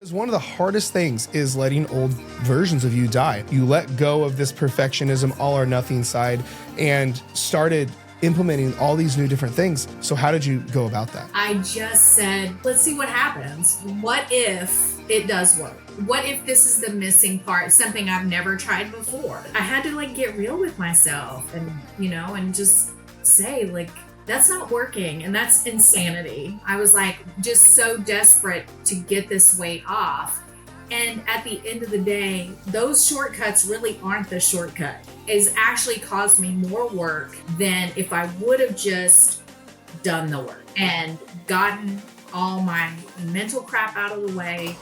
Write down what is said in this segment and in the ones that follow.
Because one of the hardest things is letting old versions of you die. You let go of this perfectionism, all or nothing side, and started implementing all these new different things. So how did you go about that? I just said, let's see what happens. What if it does work? What if this is the missing part, something I've never tried before? I had to get real with myself and, and just say that's not working, and that's insanity. I was just so desperate to get this weight off. And at the end of the day, those shortcuts really aren't the shortcut. It's actually caused me more work than if I would have just done the work and gotten all my mental crap out of the way.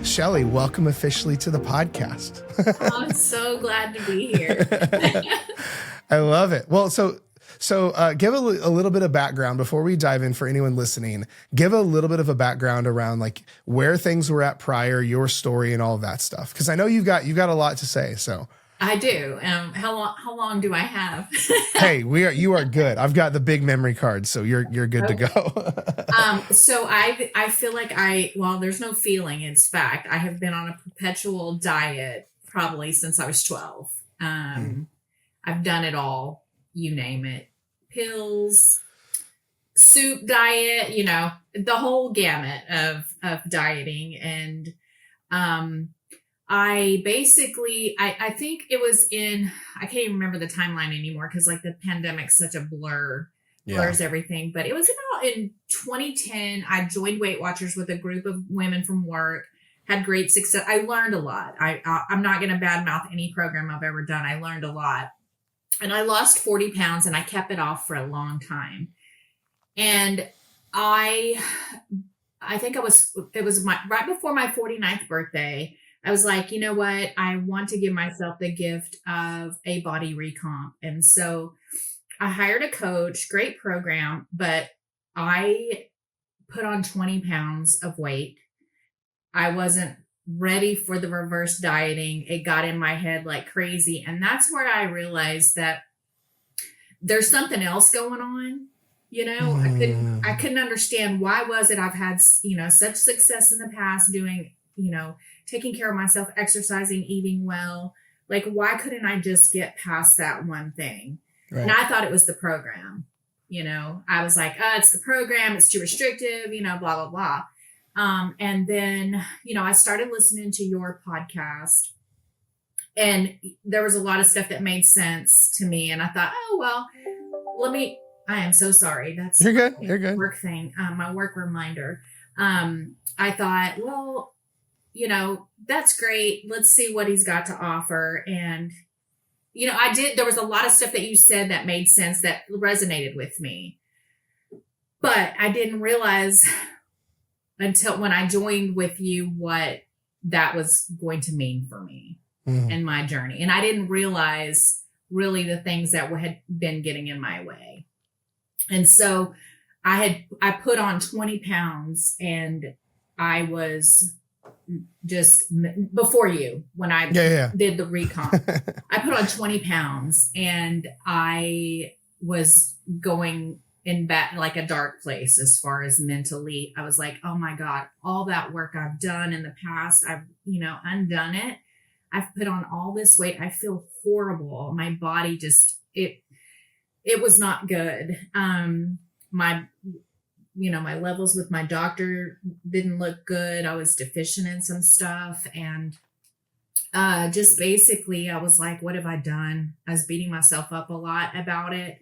Shelly, welcome officially to the podcast. I'm so glad to be here. I love it. Well, so give a little bit of background before we dive in for anyone listening. Give a little bit of a background around where things were at prior, your story, and all of that stuff. Because I know you've got a lot to say. So I do. How long do I have? Hey, you are good. I've got the big memory card, so you're good to go. So I feel there's no feeling, it's fact. I have been on a perpetual diet probably since I was 12. I've done it all, you name it. Pills, soup diet, the whole gamut of dieting. And I think it was I can't even remember the timeline anymore because the pandemic's such a blurs everything. But it was about in 2010, I joined Weight Watchers with a group of women from work, had great success. I learned a lot. I'm not going to badmouth any program I've ever done. I learned a lot. And I lost 40 pounds and I kept it off for a long time. And I think it was right before my 49th birthday. I was like, you know what? I want to give myself the gift of a body recomp. And so I hired a coach, great program, but I put on 20 pounds of weight. I wasn't ready for the reverse dieting. It got in my head like crazy. And that's where I realized that there's something else going on. I couldn't understand why was it I've had, such success in the past doing, taking care of myself, exercising, eating well. Why couldn't I just get past that one thing? Right. And I thought it was the program. I was like, it's the program. It's too restrictive, blah, blah, blah. And then, I started listening to your podcast and there was a lot of stuff that made sense to me. And I thought, I am so sorry. That's You're good. You're good. Work thing. My work reminder. I thought, that's great. Let's see what he's got to offer. And, there was a lot of stuff that you said that made sense, that resonated with me. But I didn't realize until when I joined with you what that was going to mean for me in my journey. And I didn't realize really the things that had been getting in my way. And so I put on 20 pounds and I was just before you, when I did the recon, I put on 20 pounds and I was going in a dark place as far as mentally. I was like, oh my God, all that work I've done in the past, I've, undone it. I've put on all this weight. I feel horrible. My body just, it was not good. My levels with my doctor didn't look good. I was deficient in some stuff. And just basically, I was like, what have I done? I was beating myself up a lot about it.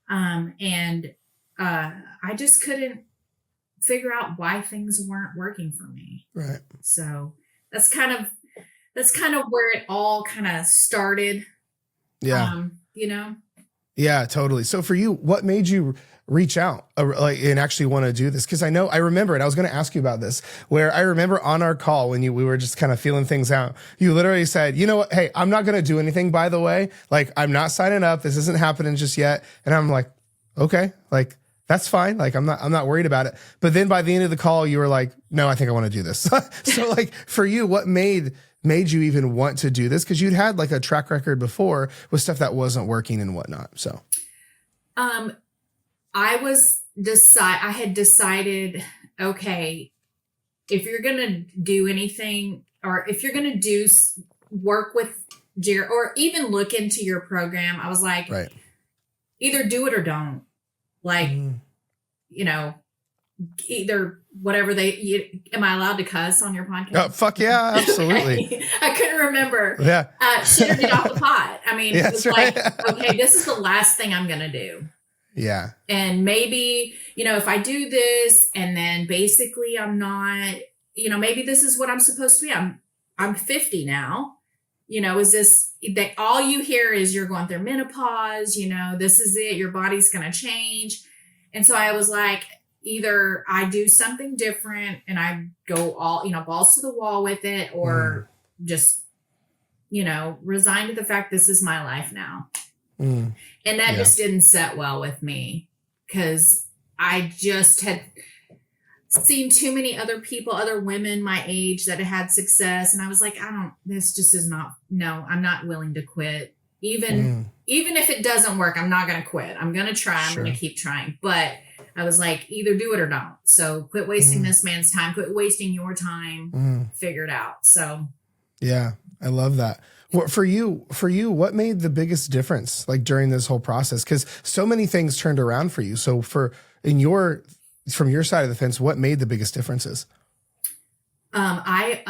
And I just couldn't figure out why things weren't working for me. Right. So that's kind of where it all kind of started. Yeah. Yeah, totally. So for you, what made you reach out and actually want to do this? Because I remember, and I was going to ask you about this, where I remember on our call when we were just kind of feeling things out, you literally said, you know what, hey, I'm not going to do anything, by the way. I'm not signing up. This isn't happening just yet. And I'm like, okay, that's fine. I'm not worried about it. But then by the end of the call, you were like, no, I think I want to do this. So for you, what made made you even want to do this? Because you'd had like a track record before with stuff that wasn't working and whatnot. So, I had decided, okay, if you're going to do anything, or if you're going to do work with Jared, or even look into your program, I was like, right. Either do it or don't. Like, you know, either whatever am I allowed to cuss on your podcast? Oh, fuck yeah, absolutely. Okay. I couldn't remember. Yeah. Shit or get off the pot. I mean, yeah, it was right. like, okay, this is the last thing I'm going to do. Yeah. And maybe, you know, if I do this and then basically I'm not, you know, maybe this is what I'm supposed to be. I'm 50 now. You know, is this that all you hear is you're going through menopause, you know, this is it, your body's going to change. And so I was like, either I do something different and I go all, you know, balls to the wall with it, or just, you know, resign to the fact this is my life now. And that just didn't set well with me, because I just had seen too many other people, other women my age that had success. And I was like, this just is not, no, I'm not willing to quit. Even if it doesn't work, I'm not going to quit. I'm going to try. I'm going to keep trying. But I was like, either do it or don't. So quit wasting this man's time, quit wasting your time, figure it out. So. Yeah, I love that. What for you, what made the biggest difference like during this whole process? Because so many things turned around for you. So from your side of the fence, what made the biggest differences? Well,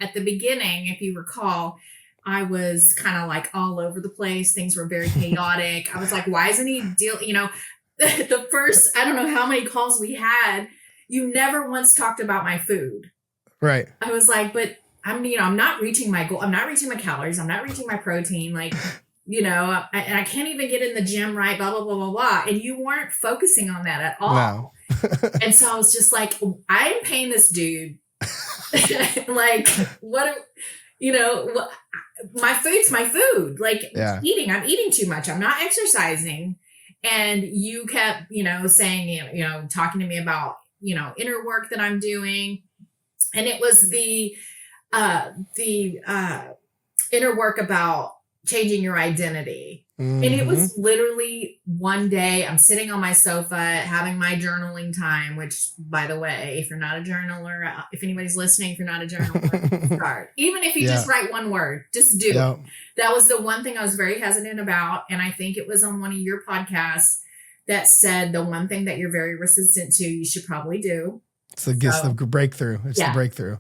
at the beginning, if you recall, I was kind of like all over the place. Things were very chaotic. I was like, why isn't he you know, the first, I don't know how many calls we had, you never once talked about my food. Right. I was like, but I'm not reaching my goal. I'm not reaching my calories. I'm not reaching my protein. Like, you know, and I can't even get in the gym right, blah, blah, blah, blah, blah. And you weren't focusing on that at all. No. And so I was just like, I'm paying this dude. Like, my food's my food. Like I'm eating too much. I'm not exercising. And you kept, you know, saying, you know, talking to me about, you know, inner work that I'm doing. And it was the inner work about changing your identity. And it was literally one day I'm sitting on my sofa having my journaling time, which, by the way, if you're not a journaler, if anybody's listening, if you're not a journaler, start. Even if you just write one word, just do it. That was the one thing I was very hesitant about. And I think it was on one of your podcasts that said the one thing that you're very resistant to, you should probably do. It's the breakthrough. It's the breakthrough.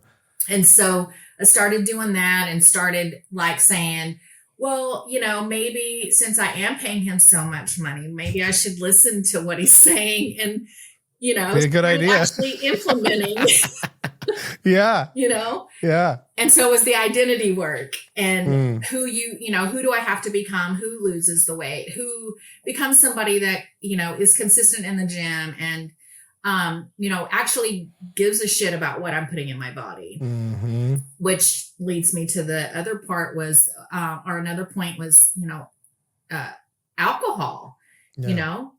And so I started doing that and started like saying, well, you know, maybe since I am paying him so much money, maybe I should listen to what he's saying and, you know, be a good idea. Actually implementing. Yeah. You know? Yeah. And so it was the identity work and who do I have to become? Who loses the weight? Who becomes somebody that, you know, is consistent in the gym and, you know, actually gives a shit about what I'm putting in my body, which leads me to the other part was, or another point was, you know, alcohol, you know,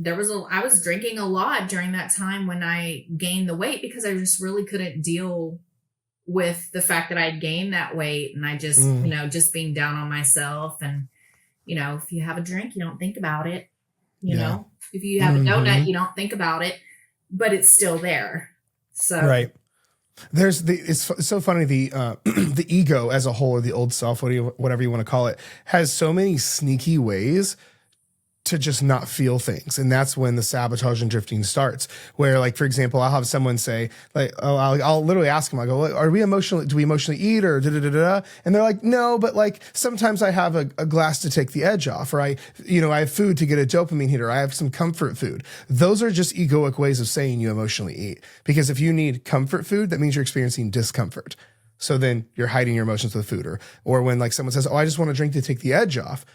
I was drinking a lot during that time when I gained the weight because I just really couldn't deal with the fact that I'd gained that weight. And I just, you know, just being down on myself and, you know, if you have a drink, you don't think about it, you know, if you have a donut, you don't think about it. But it's still there. So right. It's so funny. The ego as a whole, or the old self, whatever you want to call it, has so many sneaky ways to just not feel things. And that's when the sabotage and drifting starts, where like, for example, I'll have someone say like, oh, I'll literally ask them, I go, do we emotionally eat or da da da da? And they're like, no, but like sometimes I have a glass to take the edge off, or I have food to get a dopamine hit, or I have some comfort food. Those are just egoic ways of saying you emotionally eat. Because if you need comfort food, that means you're experiencing discomfort. So then you're hiding your emotions with food, or when like someone says, oh, I just want a drink to take the edge off.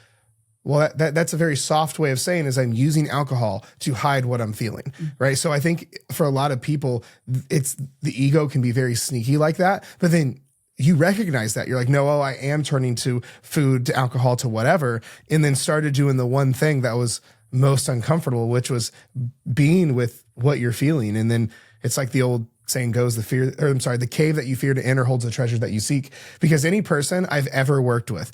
Well, that's a very soft way of saying is I'm using alcohol to hide what I'm feeling, right? So I think for a lot of people, it's the ego can be very sneaky like that. But then you recognize that. You're like, no, I am turning to food, to alcohol, to whatever, and then started doing the one thing that was most uncomfortable, which was being with what you're feeling. And then it's like the old saying goes, the cave that you fear to enter holds the treasures that you seek. Because any person I've ever worked with,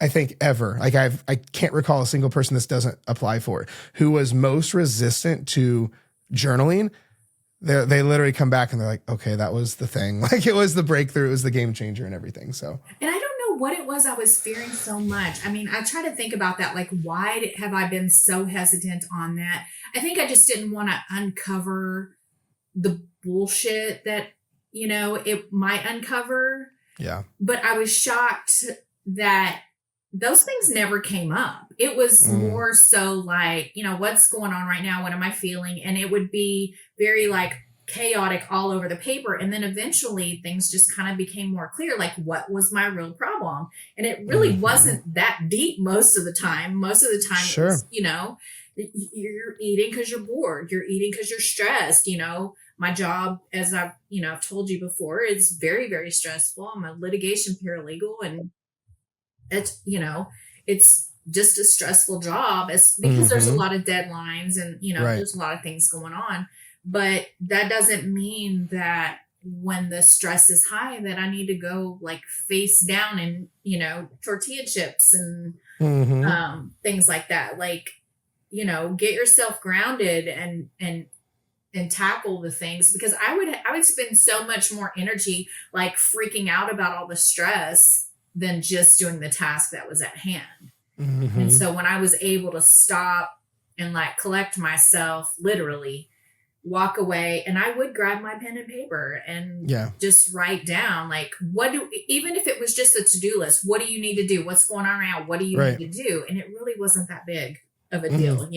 I think ever, like I can't recall a single person this doesn't apply for, who was most resistant to journaling. They literally come back and they're like, okay, that was the thing. Like it was the breakthrough, it was the game changer and everything. So, and I don't know what it was I was fearing so much. I mean, I try to think about that. Like, why have I been so hesitant on that? I think I just didn't want to uncover the bullshit that, it might uncover. Yeah. But I was shocked that those things never came up. It was more so like, what's going on right now? What am I feeling? And it would be very like chaotic all over the paper. And then eventually things just kind of became more clear, like what was my real problem? And it really wasn't that deep most of the time. Most of the time, sure. It was, you're eating because you're bored. You're eating because you're stressed. My job, as I've told you before, is very, very stressful. I'm a litigation paralegal, and it's just a stressful job because there's a lot of deadlines and, right. There's a lot of things going on, but that doesn't mean that when the stress is high that I need to go like face down and, tortilla chips and, things like that. Like, get yourself grounded and tackle the things, because I would spend so much more energy like freaking out about all the stress than just doing the task that was at hand. And so when I was able to stop and like collect myself, literally walk away, and I would grab my pen and paper and just write down like, even if it was just a to-do list, what do you need to do? What's going on right now? What do you need to do? And it really wasn't that big of a deal,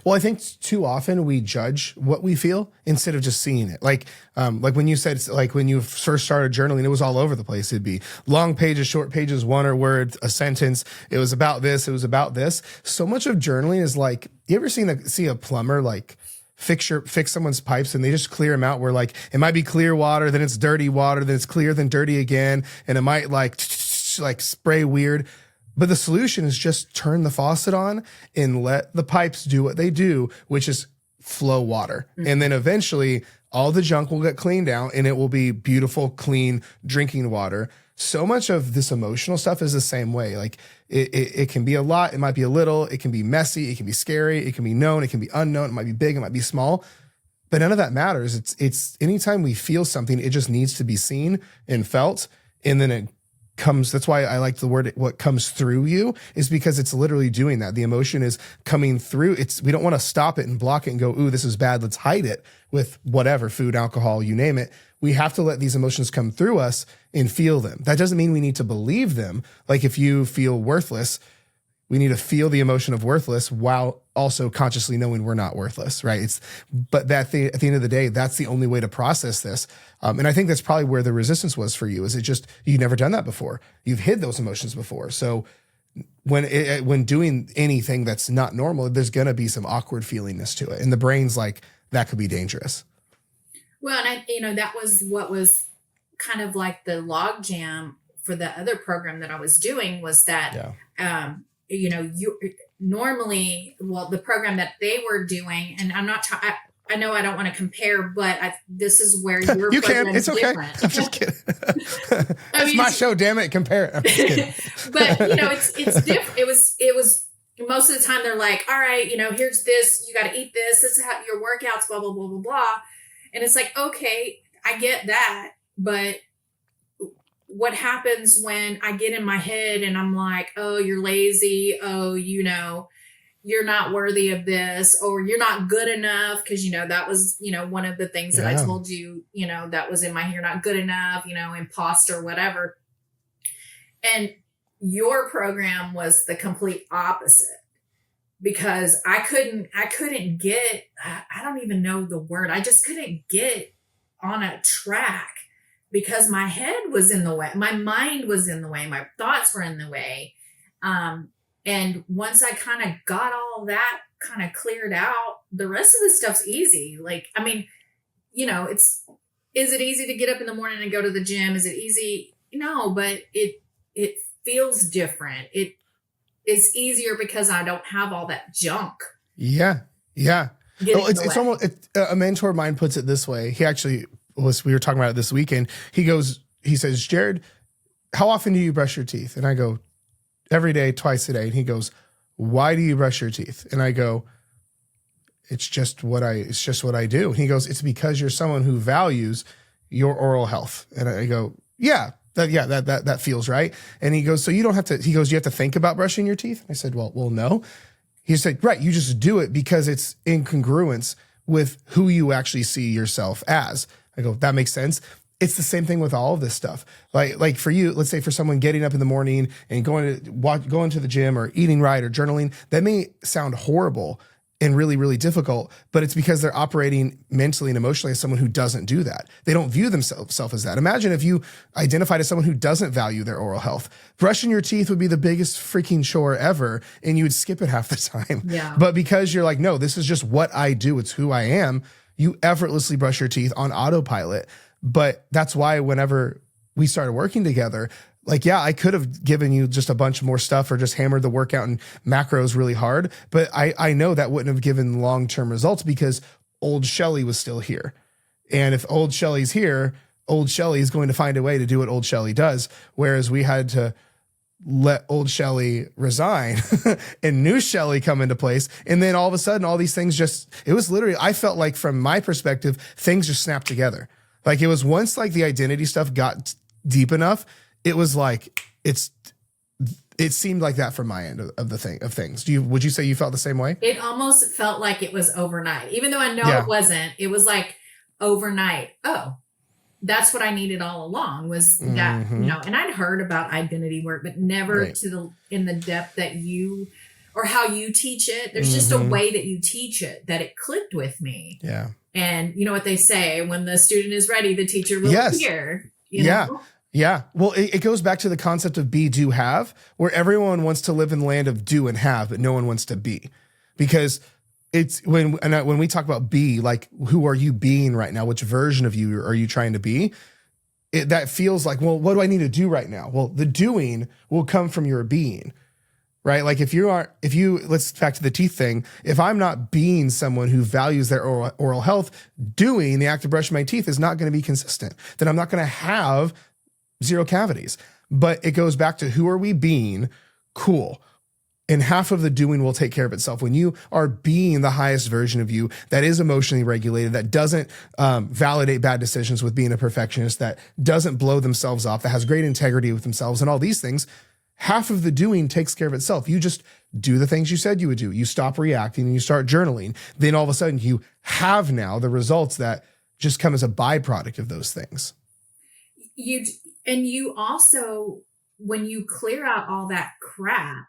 Well, I think too often we judge what we feel instead of just seeing it. Like when you said, like when you first started journaling, it was all over the place. It'd be long pages, short pages, one word, a sentence. It was about this. It was about this. So much of journaling is like, you ever see a plumber like fix someone's pipes and they just clear them out where like it might be clear water, then it's dirty water, then it's clear, then dirty again, and it might like spray weird. But the solution is just turn the faucet on and let the pipes do what they do, which is flow water. And then eventually all the junk will get cleaned out and it will be beautiful, clean drinking water. So much of this emotional stuff is the same way. Like it can be a lot. It might be a little. It can be messy. It can be scary. It can be known. It can be unknown. It might be big. It might be small. But none of that matters. It's anytime we feel something, it just needs to be seen and felt. And then it comes, that's why I like the word, what comes through you, is because it's literally doing that. The emotion is coming through. We don't want to stop it and block it and go, ooh, this is bad, let's hide it with whatever, food, alcohol, you name it. We have to let these emotions come through us and feel them. That doesn't mean we need to believe them. Like if you feel worthless, we need to feel the emotion of worthless while also consciously knowing we're not worthless, right? But at the end of the day, that's the only way to process this. And I think that's probably where the resistance was for you. Is it just, you've never done that before. You've hid those emotions before. So when doing anything that's not normal, there's going to be some awkward feelingness to it. And the brain's like, that could be dangerous. Well, and that was what was kind of like the log jam for the other program that I was doing, was that, you normally, the program that they were doing, and I'm not, I know I don't want to compare, but this is where your you program can. It's is okay. different. I'm just kidding. It's my show. Damn it. Compare it. I'm just kidding. But it's different. It was most of the time they're like, all right, here's this, you got to eat this. This is how your workouts, blah, blah, blah, blah, blah. And it's like, okay, I get that. But what happens when I get in my head and I'm like, oh, you're lazy. Oh, you're not worthy of this, or you're not good enough. Cause that was, one of the things that I told you, that was in my, you're not good enough, imposter, whatever. And your program was the complete opposite, because I couldn't get, I don't even know the word. I just couldn't get on a track because my head was in the way. My mind was in the way. My thoughts were in the way. And once I kind of got all that kind of cleared out, the rest of the stuff's easy. Like, I mean, is it easy to get up in the morning and go to the gym? Is it easy? No, but it feels different. It is easier because I don't have all that junk. Yeah. Yeah. It's almost, a mentor of mine puts it this way. He actually we were talking about it this weekend. He says, Jared, how often do you brush your teeth? And I go, every day, twice a day. And he goes, why do you brush your teeth? And I go, it's just what I do. And he goes, it's because you're someone who values your oral health. And I go, that feels right. And he goes, so you don't have to, he goes, you have to think about brushing your teeth? I said, well, no. He said, right, you just do it because it's in congruence with who you actually see yourself as. I go, that makes sense. It's the same thing with all of this stuff. Like for you, let's say for someone getting up in the morning and going to the gym or eating right or journaling, that may sound horrible and really, really difficult, but it's because they're operating mentally and emotionally as someone who doesn't do that. They don't view themselves as that. Imagine if you identified as someone who doesn't value their oral health. Brushing your teeth would be the biggest freaking chore ever, and you would skip it half the time. Yeah. But because you're like, no, this is just what I do, it's who I am, you effortlessly brush your teeth on autopilot. But that's why whenever we started working together, like, yeah, I could have given you just a bunch more stuff or just hammered the workout and macros really hard. But I know that wouldn't have given long-term results because old Shelly was still here. And if old Shelly's here, old Shelly is going to find a way to do what old Shelly does. Whereas we had to let old Shelly resign and new Shelly come into place. And then all of a sudden, all these things it was literally, I felt like from my perspective, things just snapped together. Like it was once like the identity stuff got deep enough, it was like, it seemed like that from my end of things. Would you say you felt the same way? It almost felt like it was overnight, even though I know it wasn't. It was like overnight. Oh, that's what I needed all along was that, and I'd heard about identity work, but never in the depth that you, or how you teach it. There's just a way that you teach it that it clicked with me. Yeah. And you know what they say, when the student is ready, the teacher will appear. You know? Yeah. Well, it goes back to the concept of be, do, have, where everyone wants to live in the land of do and have, but no one wants to be. Because it's when we talk about be, like, who are you being right now? Which version of you are you trying to be? That feels like, well, what do I need to do right now? Well, the doing will come from your being, right? Like let's back to the teeth thing. If I'm not being someone who values their oral health, doing the act of brushing my teeth is not going to be consistent. Then I'm not going to have zero cavities. But it goes back to who are we being? Cool. And half of the doing will take care of itself. When you are being the highest version of you that is emotionally regulated, that doesn't validate bad decisions with being a perfectionist, that doesn't blow themselves off, that has great integrity with themselves and all these things, half of the doing takes care of itself. You just do the things you said you would do. You stop reacting and you start journaling. Then all of a sudden you have now the results that just come as a byproduct of those things. You also, when you clear out all that crap,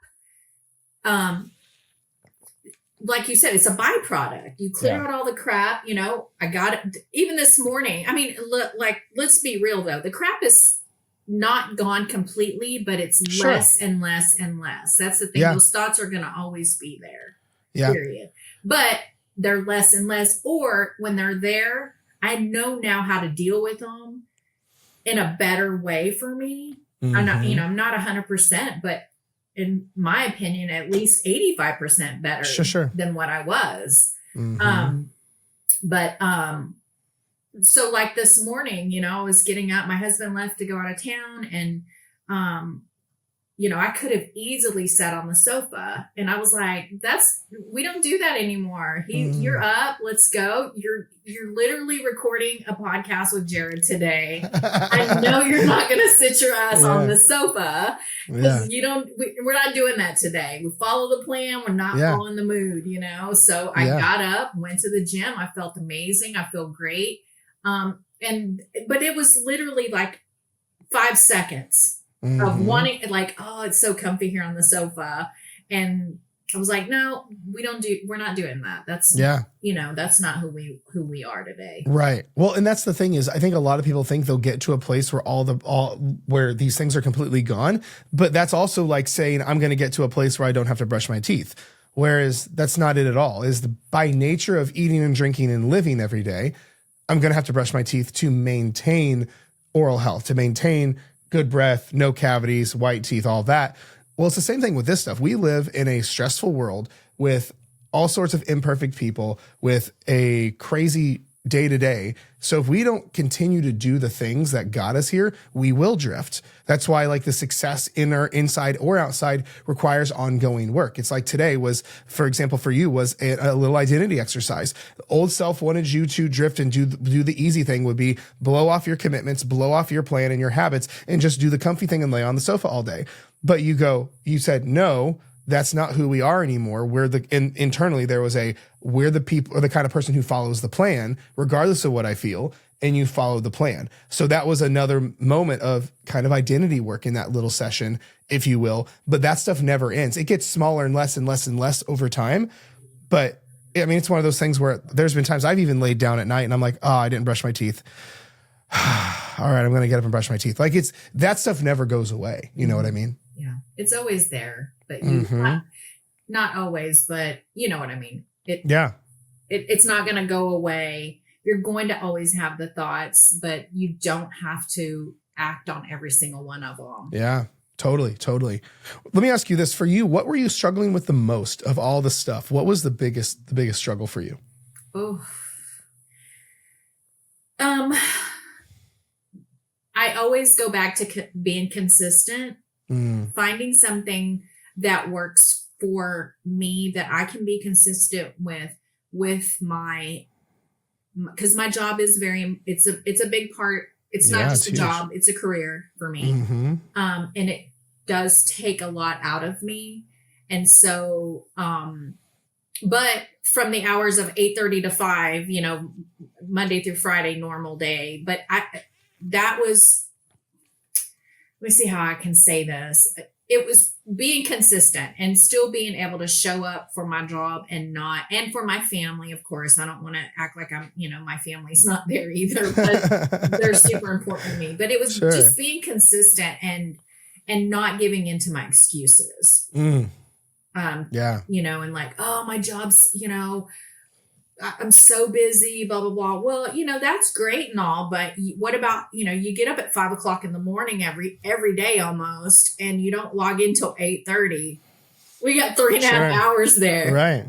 like you said, it's a byproduct. You clear out all the crap, I got it. Even this morning, I mean, let's be real though. The crap is not gone completely, but it's less and less and less. That's the thing. Those thoughts are going to always be there, period. But they're less and less, or when they're there, I know now how to deal with them in a better way for me. I'm not, I'm not 100%, but in my opinion, at least 85% better than what I was. So like this morning, I was getting up, my husband left to go out of town, and, I could have easily sat on the sofa, and I was like, we don't do that anymore. You're up, let's go. You're literally recording a podcast with Jared today. I know you're not going to sit your ass on the sofa. We're not doing that today. We follow the plan. We're not following the mood, So I got up, went to the gym. I felt amazing. I feel great. But it was literally like 5 seconds of wanting, like, oh, it's so comfy here on the sofa. And I was like, no, we're not doing that. That's, that's not who we are today. Right. Well, and that's the thing is, I think a lot of people think they'll get to a place where where these things are completely gone. But that's also like saying, I'm going to get to a place where I don't have to brush my teeth. Whereas that's not it at all. By nature of eating and drinking and living every day, I'm going to have to brush my teeth to maintain oral health, to maintain good breath, no cavities, white teeth, all that. Well, it's the same thing with this stuff. We live in a stressful world with all sorts of imperfect people, with a crazy day to day. So if we don't continue to do the things that got us here, we will drift. That's why like the success inside or outside requires ongoing work. It's like today was, for example, for you was a little identity exercise. The old self wanted you to drift and do the easy thing would be blow off your commitments, blow off your plan and your habits and just do the comfy thing and lay on the sofa all day. But you said, no, that's not who we are anymore. Internally there was we're the people or the kind of person who follows the plan, regardless of what I feel, and you follow the plan. So that was another moment of kind of identity work in that little session, if you will. But that stuff never ends. It gets smaller and less and less and less over time. But I mean, it's one of those things where there's been times I've even laid down at night and I'm like, oh, I didn't brush my teeth. All right, I'm going to get up and brush my teeth. Like that stuff never goes away. You know what I mean? Yeah. It's always there, but not always, but you know what I mean? It's not going to go away. You're going to always have the thoughts, but you don't have to act on every single one of them. Yeah, totally. Let me ask you this. For you, what were you struggling with the most of all the stuff? What was the biggest struggle for you? Oh, I always go back to being consistent, finding something that works for me that I can be consistent with my, because my job is it's a big part. It's not just a job, it's a career for me. And it does take a lot out of me. And so, but from the hours of 8:30 to 5, Monday through Friday, normal day. But let me see how I can say this. It was being consistent and still being able to show up for my job and for my family, of course. I don't want to act like I'm, my family's not there either, but they're super important to me. But it was just being consistent and not giving into my excuses. And like, oh, my job's, I'm so busy, blah, blah, blah. Well, that's great and all, but what about, you get up at 5:00 in the morning every day almost, and you don't log in till 8:30. We got 3.5 hours there. Right.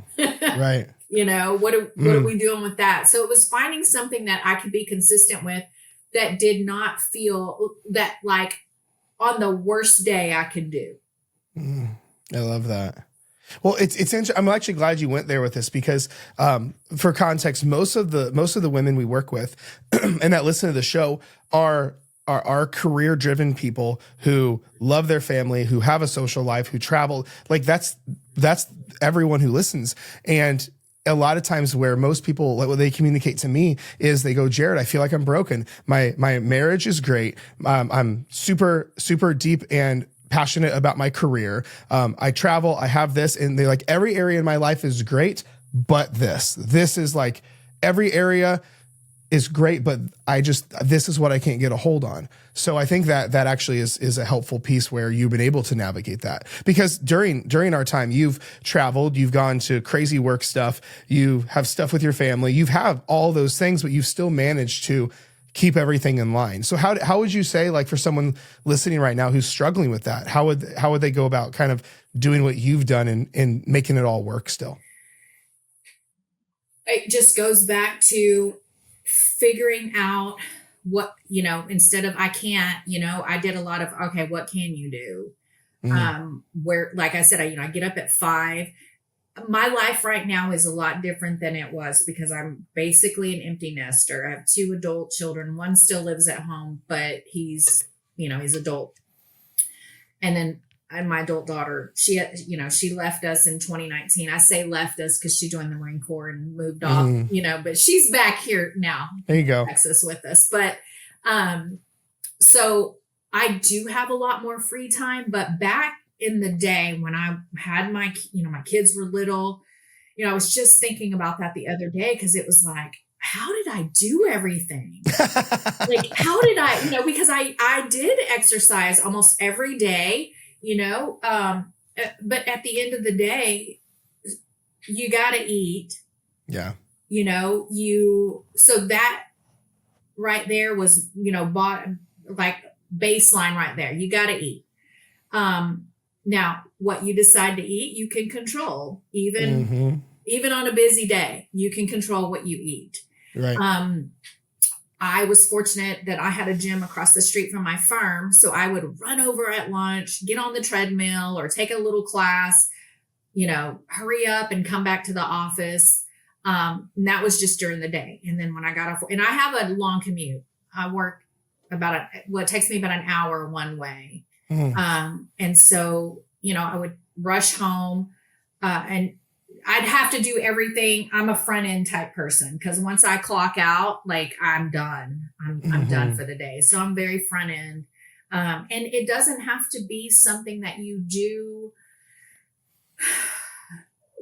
Right. What are we doing with that? So it was finding something that I could be consistent with that did not feel that like on the worst day I could do. I love that. Well, it's interesting. I'm actually glad you went there with this because, for context, most of the women we work with and that listen to the show are career driven people who love their family, who have a social life, who travel. Like that's everyone who listens. And a lot of times where most people, like what they communicate to me is they go, Jared, I feel like I'm broken. My marriage is great. I'm super, super deep and passionate about my career. I travel, I have this, and they're like, every area in my life is great, but this is like every area is great, but this is what I can't get a hold on. So I think that actually is a helpful piece where you've been able to navigate that, because during our time, you've traveled, you've gone to crazy work stuff, you have stuff with your family, you've have all those things, but you've still managed to keep everything in line. So how would you say, like, for someone listening right now who's struggling with that, how would they go about kind of doing what you've done and making it all work still? It just goes back to figuring out what, instead of I can't, I did a lot of, okay, what can you do? Where, like I said, I get up at 5. My life right now is a lot different than it was because I'm basically an empty nester. I have 2 adult children. One still lives at home, but he's adult. And then my adult daughter, she left us in 2019. I say left us because she joined the Marine Corps and moved off, but she's back here now. There you go. In Texas with us. But, so I do have a lot more free time, but back in the day when I had my kids were little, I was just thinking about that the other day because it was like, how did I do everything? Like, how did I, because I did exercise almost every day, but at the end of the day, you got to eat. Yeah. So that right there was, like baseline right there. You got to eat. Now, what you decide to eat, you can control. Even on a busy day, you can control what you eat. Right. I was fortunate that I had a gym across the street from my farm. So I would run over at lunch, get on the treadmill or take a little class, hurry up and come back to the office. And that was just during the day. And then when I got off, and I have a long commute. I work it takes me about an hour one way. And so, I would rush home, and I'd have to do everything. I'm a front end type person because once I clock out, like I'm done. I'm done for the day. So I'm very front end. And it doesn't have to be something that you do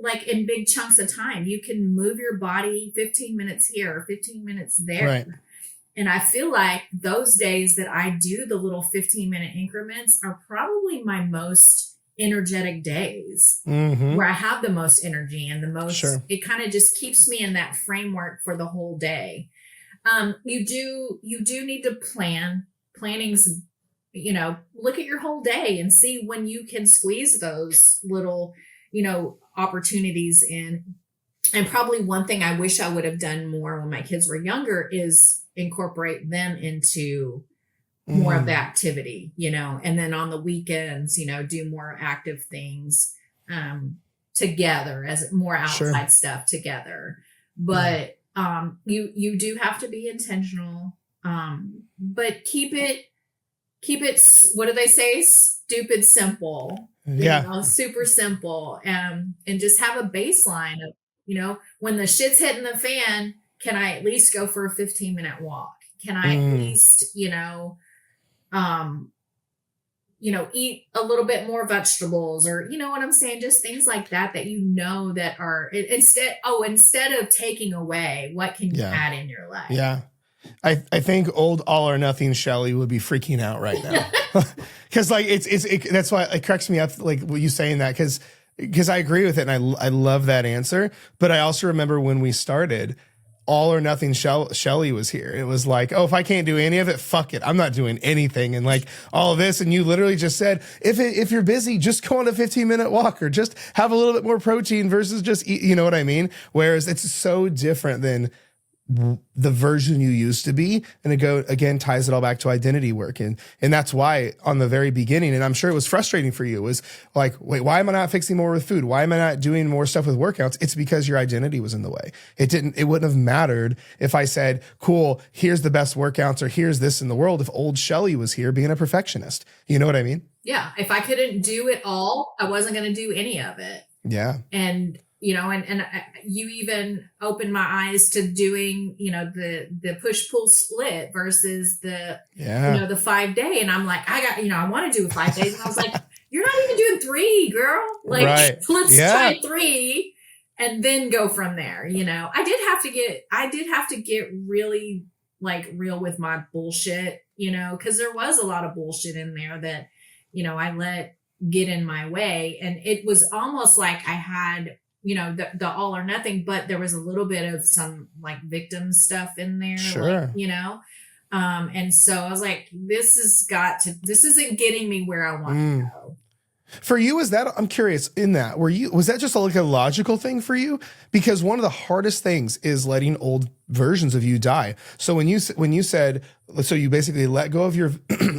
like in big chunks of time. You can move your body 15 minutes here, 15 minutes there. Right. And I feel like those days that I do the little 15-minute increments are probably my most energetic days, where I have the most energy and the most, it kind of just keeps me in that framework for the whole day. You do need to plan. Planning's, look at your whole day and see when you can squeeze those little, opportunities in. And probably one thing I wish I would have done more when my kids were younger is incorporate them into more of the activity, and then on the weekends, do more active things together as more outside stuff together. But you do have to be intentional, but keep it, what do they say? Stupid simple. Super simple. And just have a baseline of, when the shit's hitting the fan, can I at least go for a 15-minute walk? Can I at least, eat a little bit more vegetables, or, what I'm saying? Just things like that that are instead of taking away, what can you add in your life? Yeah. I think old all or nothing Shelly would be freaking out right now. Cause like that's why it cracks me up. Like what you saying that, cause I agree with it. And I love that answer, but I also remember when we started, all or nothing Shelly was here. It was like, oh, if I can't do any of it, fuck it. I'm not doing anything. And like all of this. And you literally just said, if you're busy, just go on a 15-minute walk or just have a little bit more protein versus just eat, you know what I mean? Whereas it's so different than the version you used to be. And it again ties it all back to identity work. And that's why on the very beginning, and I'm sure it was frustrating for you, was like, wait, why am I not fixing more with food? Why am I not doing more stuff with workouts? It's because your identity was in the way. It wouldn't have mattered if I said, cool, here's the best workouts or here's this in the world, if old Shelly was here being a perfectionist. You know what I mean? Yeah. If I couldn't do it all, I wasn't going to do any of it. Yeah. And you even opened my eyes to doing, the push-pull split versus the 5-day. And I'm like, I want to do 5 days. And I was like, you're not even doing 3, girl. Like, let's try 3 and then go from there. I did have to get really like real with my bullshit, cause there was a lot of bullshit in there that, I let get in my way. And it was almost like I had, the all or nothing, but there was a little bit of some like victim stuff in there. Sure. Like, and so I was like, this isn't getting me where I want to go. For you, I'm curious in that, was that just like a logical thing for you? Because one of the hardest things is letting old versions of you die. So when you said, so you basically let go of your,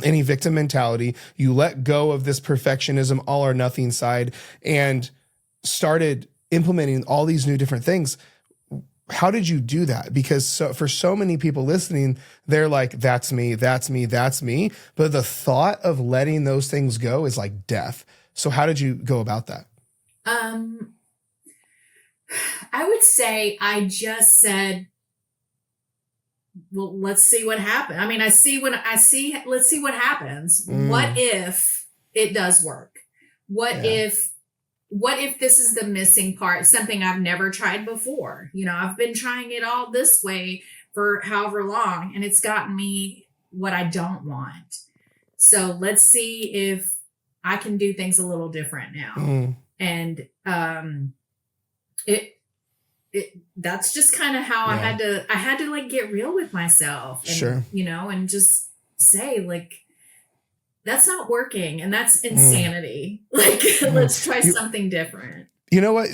any victim mentality, you let go of this perfectionism, all or nothing side, and started implementing all these new different things. How did you do that? Because for so many people listening, they're like, that's me, that's me, that's me. But the thought of letting those things go is like death. So how did you go about that? I would say I just said, well, let's see what happens. I mean, let's see what happens. What if it does work? What if this is the missing part? Something I've never tried before. I've been trying it all this way for however long, and it's gotten me what I don't want. So let's see if I can do things a little different now. And that's just kind of how I had to like get real with myself and, and just say like, that's not working. And that's insanity. Like, let's try something different. You know what?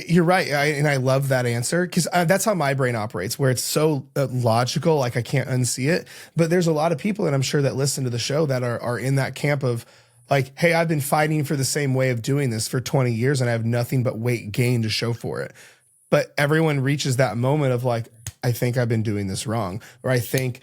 You're right. And I love that answer because that's how my brain operates, where it's so logical, like I can't unsee it. But there's a lot of people, and I'm sure that listen to the show that are in that camp of like, hey, I've been fighting for the same way of doing this for 20 years and I have nothing but weight gain to show for it. But everyone reaches that moment of like, I think I've been doing this wrong, or I think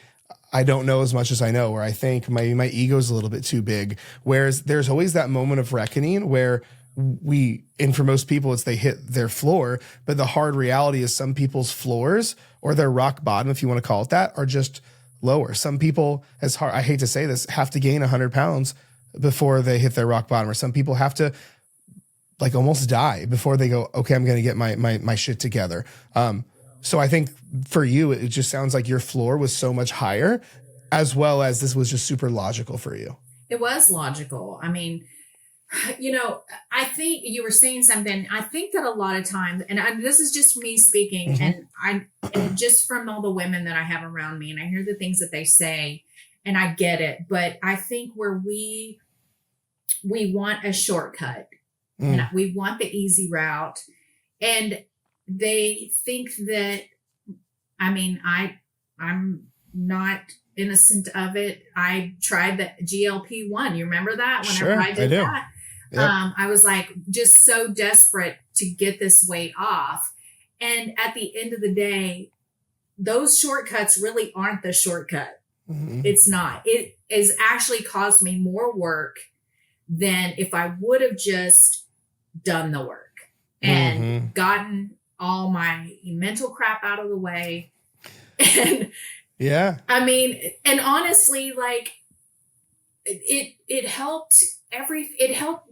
I don't know as much as I know, or I think my ego's a little bit too big. Whereas there's always that moment of reckoning where and for most people, it's they hit their floor. But the hard reality is some people's floors or their rock bottom, if you want to call it that, are just lower. Some people, I hate to say this, have to gain 100 pounds before they hit their rock bottom, or some people have to like almost die before they go, okay, I'm going to get my shit together. So I think for you, it just sounds like your floor was so much higher, as well as this was just super logical for you. It was logical. I mean, I think you were saying something. I think that a lot of times, and this is just me speaking, and just from all the women that I have around me, and I hear the things that they say, and I get it. But I think where we want a shortcut, and we want the easy route, and they think that, I mean, I'm not innocent of it. I tried the GLP-1. You remember that? Whenever I did that. Yep. I was like just so desperate to get this weight off. And at the end of the day, those shortcuts really aren't the shortcut. It's not. It has actually caused me more work than if I would have just done the work and gotten all my mental crap out of the way. And yeah, I mean, and honestly, like it helped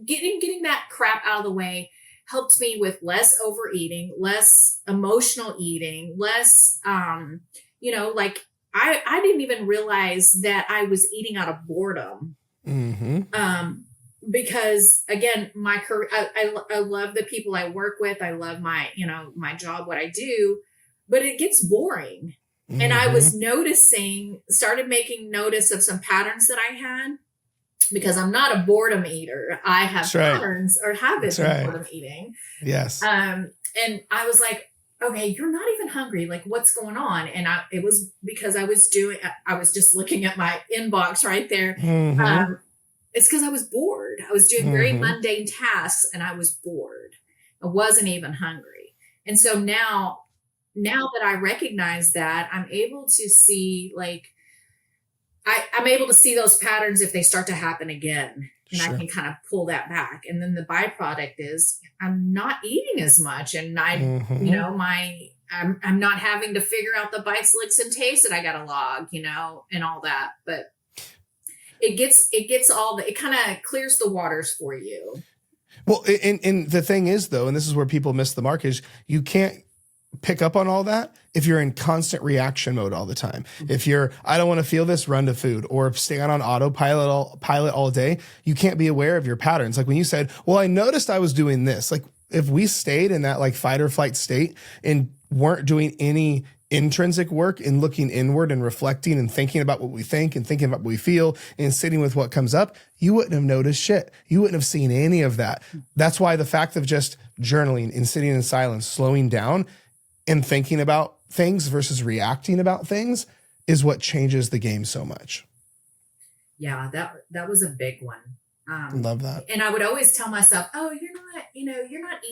getting that crap out of the way helped me with less overeating, less emotional eating, less, like I didn't even realize that I was eating out of boredom. Because again, my career, I love the people I work with. I love my job, what I do, but it gets boring. And I was started making notice of some patterns that I had, because I'm not a boredom eater. I have patterns or habits of boredom eating. Yes. And I was like, okay, you're not even hungry. Like, what's going on? And it was because I was just looking at my inbox right there. It's because I was bored. I was doing very mundane tasks and I was bored. I wasn't even hungry. And so now that I recognize that, I'm able to see I'm able to see those patterns if they start to happen again, and I can kind of pull that back. And then the byproduct is I'm not eating as much, and I'm not having to figure out the bites, licks, and tastes that I got to log, and all that. But it kind of clears the waters for you. Well, and the thing is though, and this is where people miss the mark, is you can't pick up on all that if you're in constant reaction mode all the time. If you're, I don't want to feel this, run to food, or stay on autopilot all day, you can't be aware of your patterns. Like when you said, well, I noticed I was doing this. Like if we stayed in that like fight or flight state and weren't doing any intrinsic work and looking inward and reflecting and thinking about what we think and thinking about what we feel and sitting with what comes up, you wouldn't have noticed shit. You wouldn't have seen any of that. That's why the fact of just journaling and sitting in silence, slowing down and thinking about things versus reacting about things is what changes the game so much. Yeah, that was a big one. Love that. And I would always tell myself, oh, you're not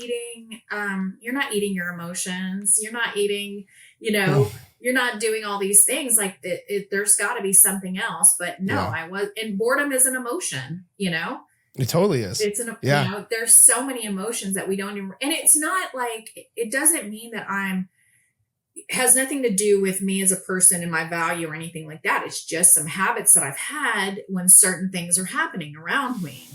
eating your emotions. You're not eating, you're not doing all these things. Like there's got to be something else. But no, and boredom is an emotion, It totally is. It's there's so many emotions that we don't even, and it's not like, it doesn't mean that has nothing to do with me as a person and my value or anything like that. It's just some habits that I've had when certain things are happening around me.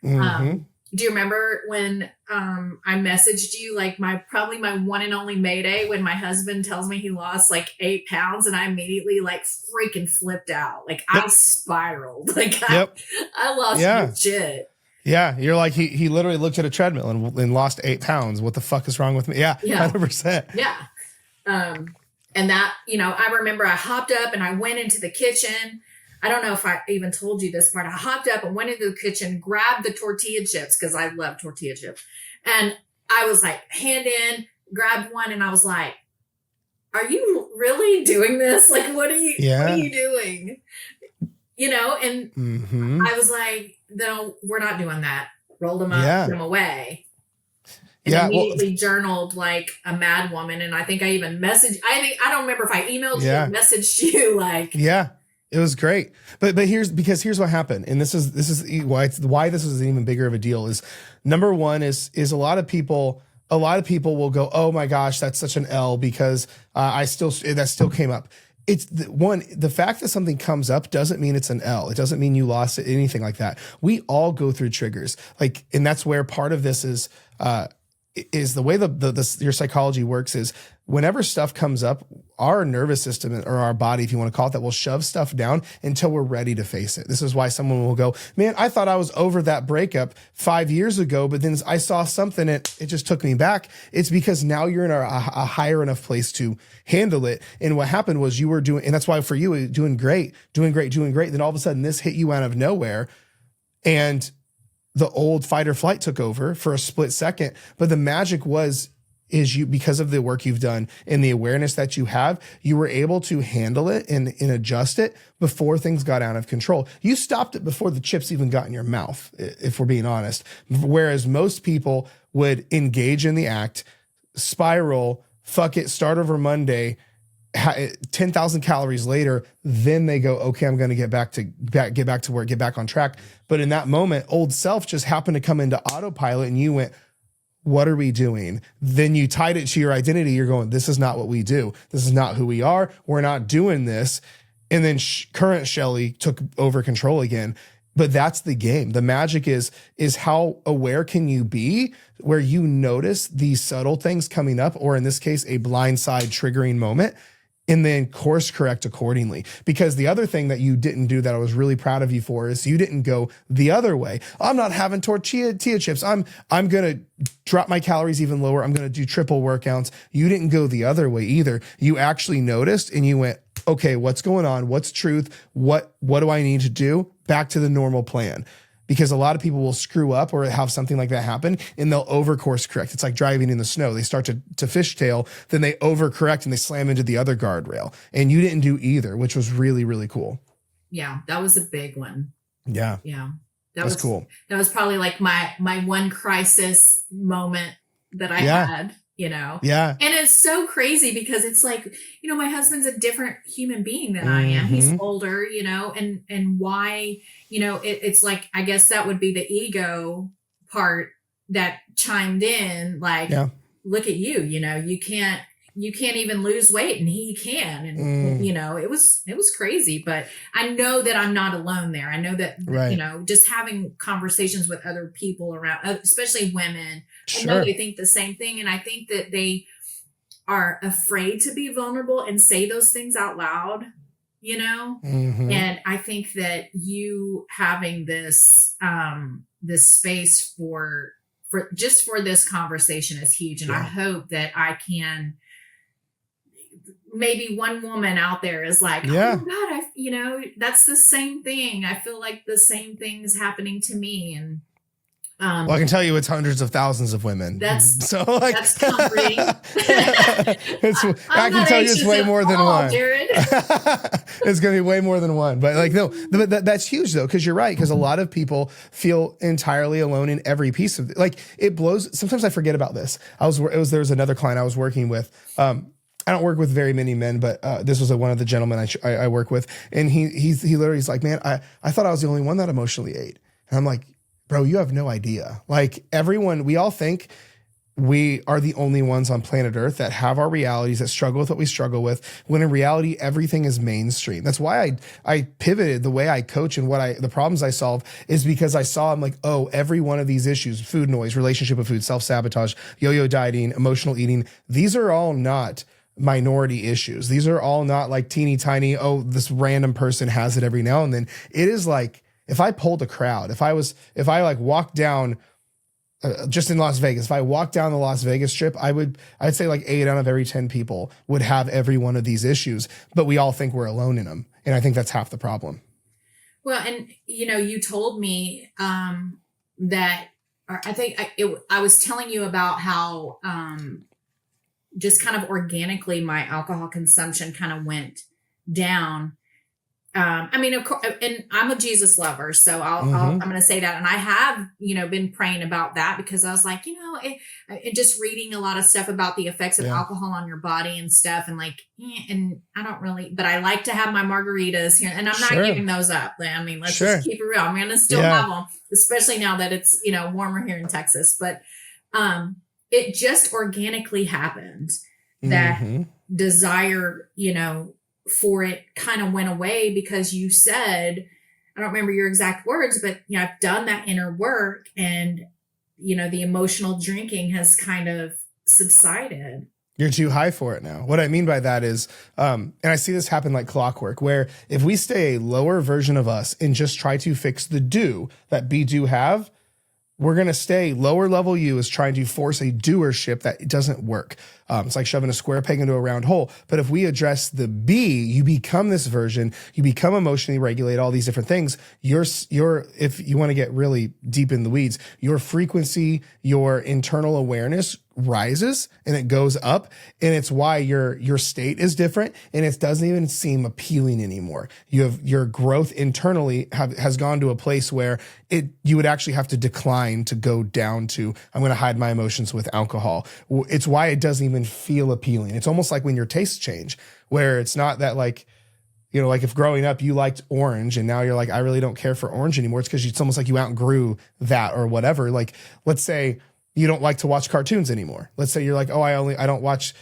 Do you remember when I messaged you, like probably my one and only Mayday, when my husband tells me he lost like 8 pounds and I immediately like freaking flipped out. Like I spiraled. Like I lost my shit. Yeah. You're like, he literally looked at a treadmill and lost 8 pounds. What the fuck is wrong with me? Yeah. 100%. Yeah. And that, I remember I hopped up and I went into the kitchen. I don't know if I even told you this part. I hopped up and went into the kitchen, grabbed the tortilla chips, because I love tortilla chips. And I was like, hand in, grabbed one, and I was like, are you really doing this? Like, what are you doing? You know, and I was like, no, we're not doing that. Rolled them up, put them away. And immediately journaled like a mad woman. And I think I even messaged, I don't remember if I emailed you or messaged you like. Yeah, it was great. But here's what happened. And this is why this is even bigger of a deal is number one is a lot of people will go, oh my gosh, that's such an L because that still came up. It's the fact that something comes up doesn't mean it's an L. It doesn't mean you lost it, anything like that. We all go through triggers. Like, and that's where part of this is the way your psychology works is whenever stuff comes up, our nervous system or our body, if you want to call it that, will shove stuff down until we're ready to face it. This is why someone will go, man, I thought I was over that breakup 5 years ago, but then I saw something and it just took me back. It's because now you're in a higher enough place to handle it. And what happened was you were doing, and that's why for you, doing great. Then all of a sudden this hit you out of nowhere. And the old fight or flight took over for a split second. But the magic is you, because of the work you've done and the awareness that you have, you were able to handle it and adjust it before things got out of control. You stopped it before the chips even got in your mouth, if we're being honest. Whereas most people would engage in the act, spiral, fuck it, start over Monday, 10,000 calories later, then they go, okay, I'm going to get back to work, get back on track. But in that moment, old self just happened to come into autopilot and you went, what are we doing? Then you tied it to your identity. You're going, this is not what we do. This is not who we are. We're not doing this. And then current Shelly took over control again. But that's the game. The magic is how aware can you be where you notice these subtle things coming up, or in this case, a blindside triggering moment, and then course correct accordingly. Because the other thing that you didn't do that I was really proud of you for is you didn't go the other way. I'm not having tortilla chips. I'm going to drop my calories even lower. I'm going to do triple workouts. You didn't go the other way either. You actually noticed and you went, okay, what's going on? What's truth? What do I need to do? Back to the normal plan. Because a lot of people will screw up or have something like that happen and they'll over course correct. It's like driving in the snow. They start to fishtail, then they overcorrect and they slam into the other guardrail. And you didn't do either, which was really, really cool. Yeah, that was a big one. Yeah. Yeah. That was cool. That was probably like my one crisis moment that I had, you know? Yeah. And it's so crazy because it's like, you know, my husband's a different human being than I am. He's older, you know, and why, you know, it's like, I guess that would be the ego part that chimed in, like, look at you, you know, you can't even lose weight and he can. And, you know, it was crazy, but I know that I'm not alone there. I know that, you know, just having conversations with other people around, especially women, I know they think the same thing. And I think that they are afraid to be vulnerable and say those things out loud, you know? And I think that you having this, this space for this conversation is huge. And I hope that I can, maybe one woman out there is like, oh my God, you know, that's the same thing. I feel like the same thing is happening to me. And well, I can tell you it's hundreds of thousands of women. That's I comforting. can tell you it's way more than one. Jared. It's going to be way more than one. But like, no, that's huge though. Cause you're right. Cause a lot of people feel entirely alone in every piece of it. Like it blows. Sometimes I forget about this. There was another client I was working with. I don't work with very many men, but this was one of the gentlemen I work with. And he literally's like, man, I thought I was the only one that emotionally ate. And I'm like, bro, you have no idea. Like everyone, we all think we are the only ones on planet Earth that have our realities, that struggle with what we struggle with, when in reality, everything is mainstream. That's why I pivoted the way I coach and the problems I solve is because I saw, I'm like, oh, every one of these issues, food noise, relationship with food, self-sabotage, yo-yo dieting, emotional eating, these are all not minority issues. These are all not like teeny tiny, oh, this random person has it every now and then. It is like, if I polled a crowd, if I like walked down just in Las Vegas, if I walked down the Las Vegas Strip, I'd say like 8 out of every 10 people would have every one of these issues, but we all think we're alone in them. And I think that's half the problem. Well, and you know, you told me that I think I was telling you about how just kind of organically my alcohol consumption kind of went down. I mean, of course, and I'm a Jesus lover, so I'm going to say that. And I have, been praying about that because I was like, and just reading a lot of stuff about the effects of alcohol on your body and stuff. And like, and I don't really, but I like to have my margaritas here, and I'm not giving those up. I mean, let's just keep it real. I'm going to still have them, especially now that it's, warmer here in Texas. But it just organically happened that desire, for it kind of went away because you said, I don't remember your exact words, but I've done that inner work, and the emotional drinking has kind of subsided. You're too high for it now. What I mean by that is, and I see this happen like clockwork, where if we stay a lower version of us and just try to fix the do that be do have, we're going to stay lower level. You is trying to force a doership that doesn't work. It's like shoving a square peg into a round hole. But if we address the B, you become this version, you become emotionally regulated, all these different things. If you want to get really deep in the weeds, your frequency, your internal awareness rises and it goes up, and it's why your state is different, and it doesn't even seem appealing anymore. Your growth internally has gone to a place where you would actually have to decline to go down to, I'm going to hide my emotions with alcohol. It's why it doesn't even feel appealing. It's almost like when your tastes change, where it's not that like, like if growing up you liked orange and now you're like, I really don't care for orange anymore. It's because it's almost like you outgrew that or whatever. Like, let's say you don't like to watch cartoons anymore. Let's say you're like, oh, I don't watch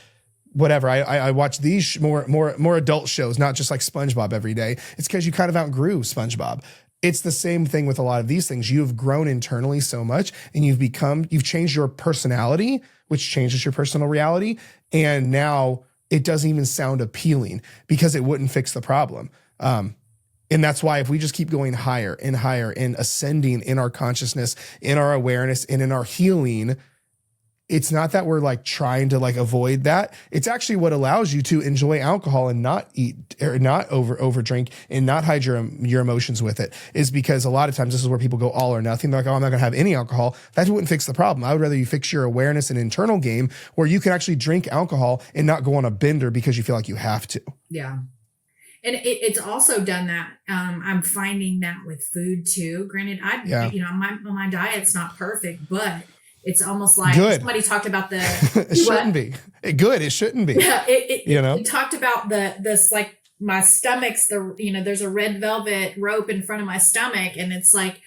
whatever. I watch these more adult shows, not just like SpongeBob every day. It's because you kind of outgrew SpongeBob. It's the same thing with a lot of these things. You've grown internally so much, and you've changed your personality, which changes your personal reality. And now it doesn't even sound appealing because it wouldn't fix the problem. And that's why if we just keep going higher and higher and ascending in our consciousness, in our awareness, and in our healing, it's not that we're like trying to like avoid that. It's actually what allows you to enjoy alcohol and not eat or not over drink and not hide your emotions with it, is because a lot of times this is where people go all or nothing. They're like, oh, I'm not going to have any alcohol. That wouldn't fix the problem. I would rather you fix your awareness and internal game where you can actually drink alcohol and not go on a bender because you feel like you have to. Yeah. And it's also done that. I'm finding that with food too. Granted, my diet's not perfect, but it's almost like somebody talked about the. It shouldn't be good. It shouldn't be. Yeah, it talked about this like my stomach's there's a red velvet rope in front of my stomach, and it's like,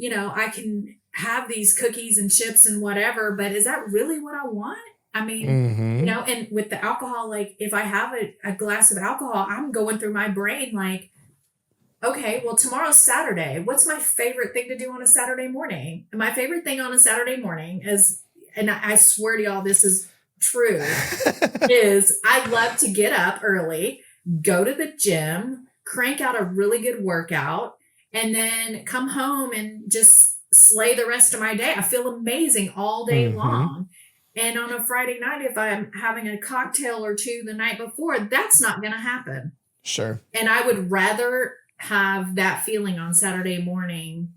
I can have these cookies and chips and whatever, but is that really what I want? I mean, and with the alcohol, like if I have a glass of alcohol, I'm going through my brain like, okay, well, tomorrow's Saturday. What's my favorite thing to do on a Saturday morning? And my favorite thing on a Saturday morning is, and I swear to y'all, this is true, is I love to get up early, go to the gym, crank out a really good workout, and then come home and just slay the rest of my day. I feel amazing all day long. And on a Friday night, if I'm having a cocktail or two the night before, that's not going to happen. Sure. And I would rather have that feeling on Saturday morning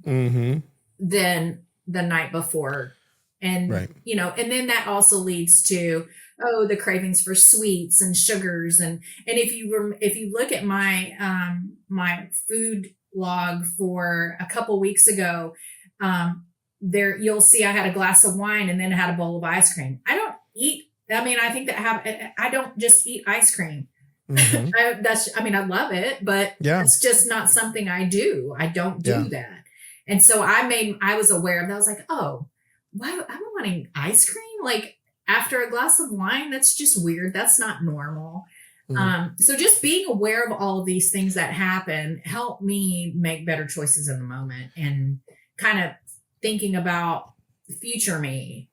than the night before. And, and then that also leads to, the cravings for sweets and sugars. And if you look at my, my food log for a couple weeks ago, there you'll see I had a glass of wine and then I had a bowl of ice cream. I don't eat. I mean, I think I don't just eat ice cream. I love it, but it's just not something I do. I don't do that. And so I was aware of that. I was like, oh, why I'm wanting ice cream? Like after a glass of wine, that's just weird. That's not normal. So just being aware of all of these things that happen help me make better choices in the moment and kind of thinking about the future me,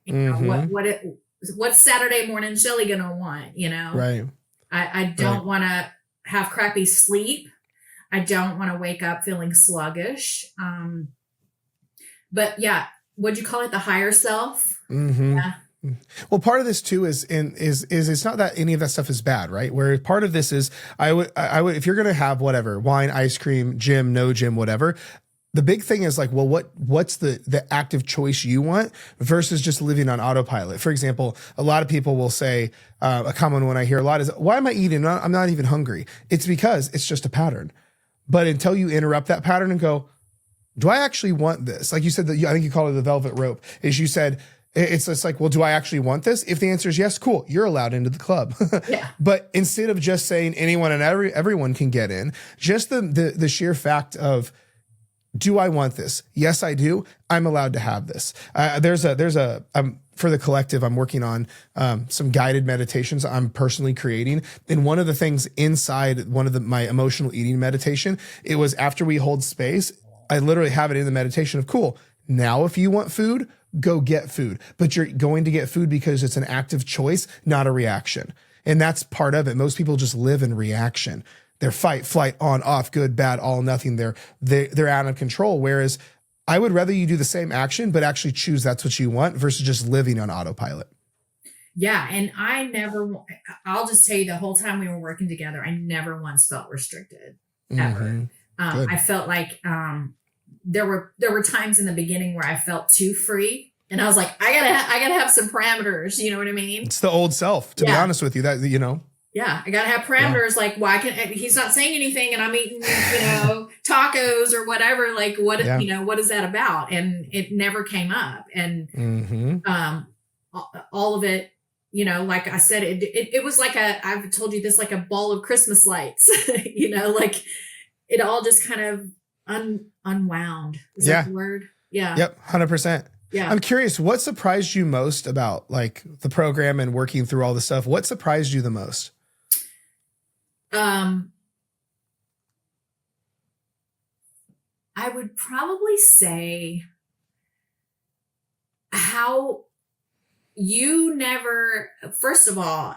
what's Saturday morning Shelly gonna want, Right. I don't want to have crappy sleep. I don't want to wake up feeling sluggish. But yeah, what'd you call it? The higher self. Yeah. Well, part of this too is it's not that any of that stuff is bad, right? Where part of this is I would if you're gonna have whatever, wine, ice cream, gym, no gym, whatever, the big thing is like, well, what's the active choice you want versus just living on autopilot? For example, a lot of people will say, a common one I hear a lot is, why am I eating? I'm not even hungry. It's because it's just a pattern. But until you interrupt that pattern and go, do I actually want this? Like you said, I think you called it the velvet rope, is you said, it's just like, well, do I actually want this? If the answer is yes, cool, you're allowed into the club. Yeah. But instead of just saying anyone and everyone can get in, just the sheer fact of, do I want this? Yes, I do. I'm allowed to have this. There's a for the collective, I'm working on some guided meditations I'm personally creating. And one of the things inside one of my emotional eating meditation, it was after we hold space, I literally have it in the meditation of, cool, now if you want food, go get food. But you're going to get food because it's an active choice, not a reaction. And that's part of it. Most people just live in reaction. They're fight, flight, on, off, good, bad, all, nothing. They're out of control. Whereas I would rather you do the same action, but actually choose that's what you want versus just living on autopilot. Yeah. And I'll just tell you, the whole time we were working together, I never once felt restricted, ever. Mm-hmm. I felt like there were times in the beginning where I felt too free. And I was like, I gotta have some parameters. You know what I mean? It's the old self, to be honest with you, that, you know. Yeah, I gotta have parameters. Yeah. Like, well, he's not saying anything, and I'm eating, tacos or whatever. Like, what what is that about? And it never came up. And all of it, like I said, it was like I've told you this, like a ball of Christmas lights. Like it all just kind of unwound. Is that the word? Yeah. Yep, 100%. Yeah. I'm curious, what surprised you most about like the program and working through all the stuff? What surprised you the most? I would probably say how you never, first of all,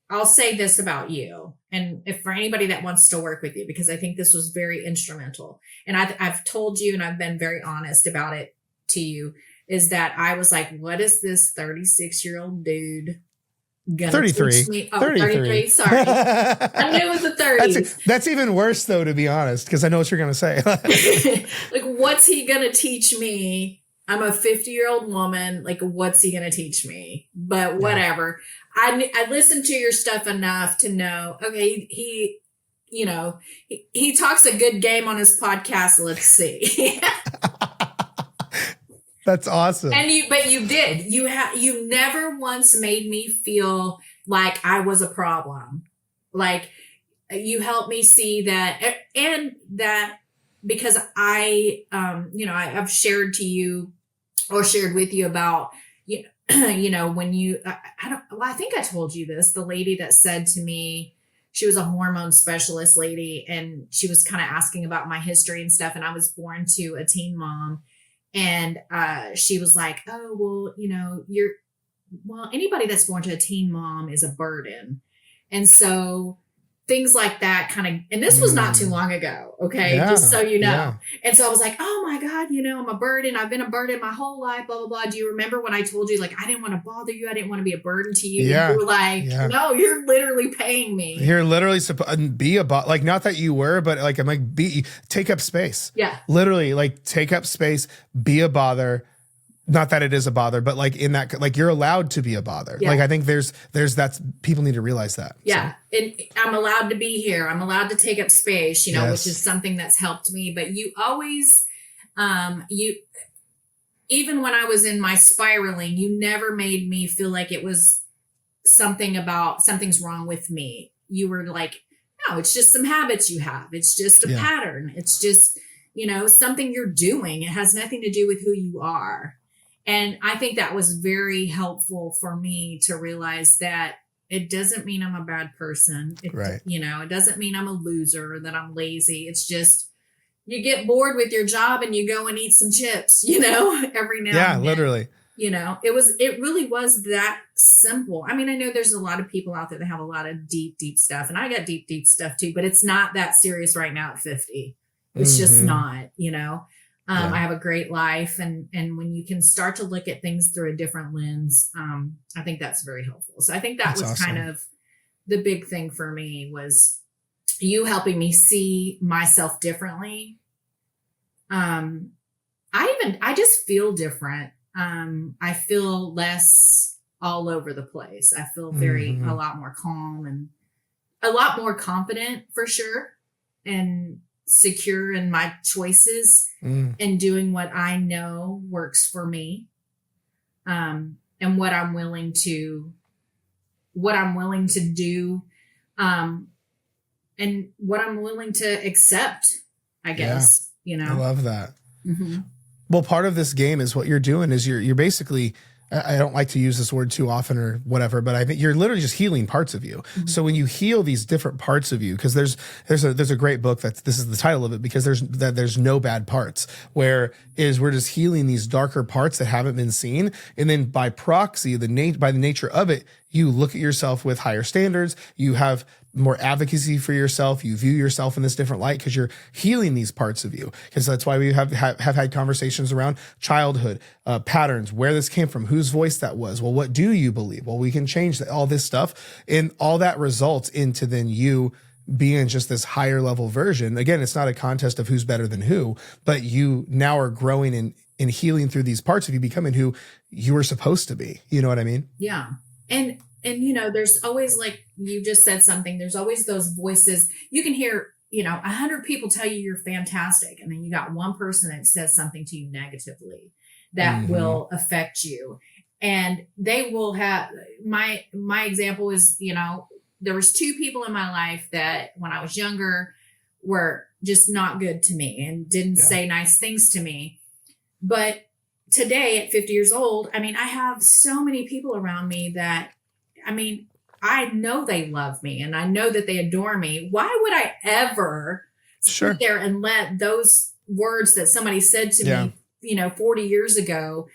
I'll say this about you, and if for anybody that wants to work with you, because I think this was very instrumental, and I've told you, and I've been very honest about it to you, is that I was like, what is this 36-year-old dude gonna 33 teach me? Oh, 33. Sorry. I knew it was the 30s. That's even worse though, to be honest, because I know what you're gonna say. Like, what's he gonna teach me? I'm a 50-year-old woman. Like, what's he gonna teach me? But whatever. I listened to your stuff enough to know, okay, he talks a good game on his podcast. Let's see. That's awesome. But you did. You never once made me feel like I was a problem. Like, you helped me see that, and that because I've shared to you or shared with you about, when you, I think I told you this, the lady that said to me, she was a hormone specialist lady, and she was kind of asking about my history and stuff. And I was born to a teen mom. And she was like, oh, well, anybody that's born to a teen mom is a burden. And so things like that kind of, and this was not too long ago. Okay. Yeah, just so you know. Yeah. And so I was like, oh my God, I'm a burden. I've been a burden my whole life, blah, blah, blah. Do you remember when I told you, like, I didn't want to bother you. I didn't want to be a burden to you. Yeah. And you were like, no, you're literally paying me. You're literally supposed to be like, not that you were, but like, I'm like, take up space. Yeah. Literally, like, take up space, be a bother. Not that it is a bother, but like in that, like, you're allowed to be a bother. Yeah. Like, I think there's that's, people need to realize that. Yeah. So. And I'm allowed to be here. I'm allowed to take up space, which is something that's helped me. But you always, even when I was in my spiraling, you never made me feel like it was something's wrong with me. You were like, no, it's just some habits you have. It's just a pattern. It's just, something you're doing. It has nothing to do with who you are. And I think that was very helpful for me to realize that it doesn't mean I'm a bad person. Right. It doesn't mean I'm a loser, that I'm lazy. It's just, you get bored with your job and you go and eat some chips, every now and then. Yeah, literally. It really was that simple. I mean, I know there's a lot of people out there that have a lot of deep, deep stuff, and I got deep, deep stuff too, but it's not that serious right now at 50. It's just not, I have a great life. And when you can start to look at things through a different lens, I think that's very helpful. So I think that's was awesome. Kind of the big thing for me was you helping me see myself differently I just feel different. I feel less all over the place. I feel a lot more calm and a lot more confident for sure, and secure in my choices and doing what I know works for me. And what I'm willing to do, and what I'm willing to accept, I guess, I love that. Well, part of this game is what you're doing is you're basically, I don't like to use this word too often or whatever, but I think you're literally just healing parts of you. So when you heal these different parts of you, because there's a great book this is the title of it, because there's no bad parts, where we're just healing these darker parts that haven't been seen, and then by proxy, by the nature of it, you look at yourself with higher standards. You have more advocacy for yourself. You view yourself in this different light because you're healing these parts of you. Because that's why we have had conversations around childhood patterns, where this came from, whose voice that was. Well, what do you believe? Well, we can change all this stuff, and all that results into then you being just this higher level version. Again, it's not a contest of who's better than who, but you now are growing and healing through these parts of you, becoming who you were supposed to be. You know what I mean? Yeah. And there's always, like you just said something, there's always those voices. You can hear, 100 people tell you you're fantastic. And then you got one person that says something to you negatively that will affect you. And they will have, my example is, there was 2 people in my life that when I was younger were just not good to me and didn't say nice things to me. But today at 50 years old, I have so many people around me that, I know they love me and I know that they adore me. Why would I ever sit there and let those words that somebody said to me, 40 years ago,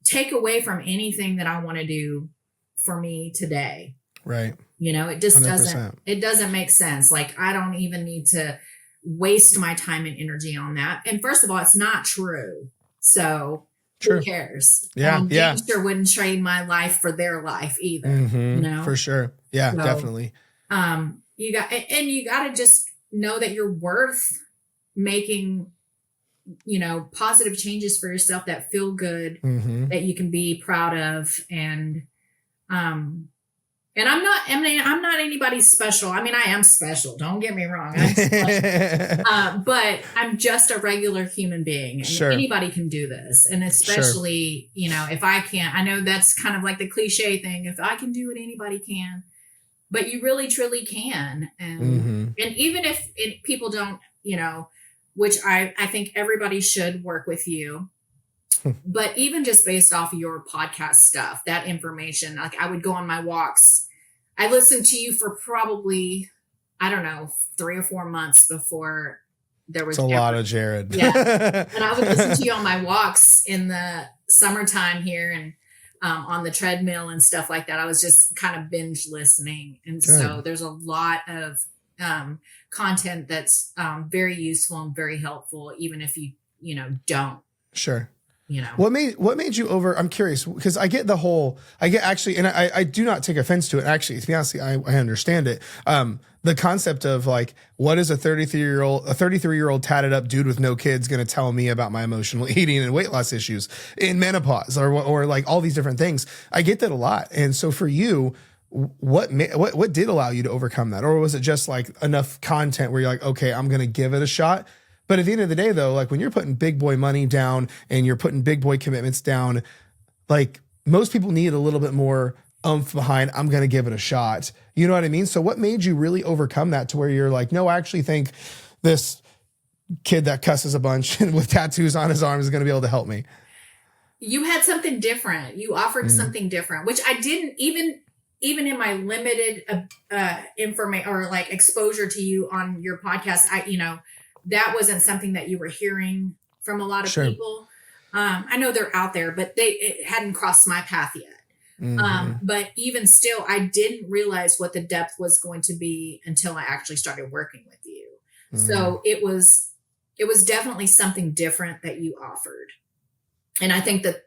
take away from anything that I want to do for me today? Right. It just 100%. it doesn't make sense. Like, I don't even need to waste my time and energy on that. And first of all, it's not true. So who cares? Yeah. Sure wouldn't trade my life for their life either. For sure. Yeah, so, definitely. You got to just know that you're worth making, positive changes for yourself that feel good, that you can be proud of. And I'm not anybody special. I am special. Don't get me wrong. But I'm just a regular human being. And anybody can do this. And especially, if I can't, I know that's kind of like the cliche thing. If I can do it, anybody can. But you really, truly can. And even if people don't, which I think everybody should work with you. But even just based off of your podcast stuff, that information, like I would go on my walks. I listened to you for probably, 3 or 4 months before there was a lot of Jared. Yeah. And I would listen to you on my walks in the summertime here and on the treadmill and stuff like that. I was just kind of binge listening. And so there's a lot of content that's very useful and very helpful, even if you don't. Sure. What made you I'm curious, because I get actually, and I do not take offense to it. Actually, to be honest, I understand it. The concept of like, what is a 33-year-old tatted up dude with no kids going to tell me about my emotional eating and weight loss issues in menopause or like all these different things? I get that a lot. And so for you, what did allow you to overcome that? Or was it just like enough content where you're like, okay, I'm going to give it a shot? But at the end of the day, though, like when you're putting big boy money down and you're putting big boy commitments down, like most people need a little bit more oomph behind, I'm going to give it a shot. You know what I mean? So what made you really overcome that to where you're like, no, I actually think this kid that cusses a bunch and with tattoos on his arms is going to be able to help me? You had something different. You offered something different, which I didn't even in my limited information or like exposure to you on your podcast. That wasn't something that you were hearing from a lot of people. I know they're out there, but it hadn't crossed my path yet. But even still, I didn't realize what the depth was going to be until I actually started working with you. So it was definitely something different that you offered. And I think that,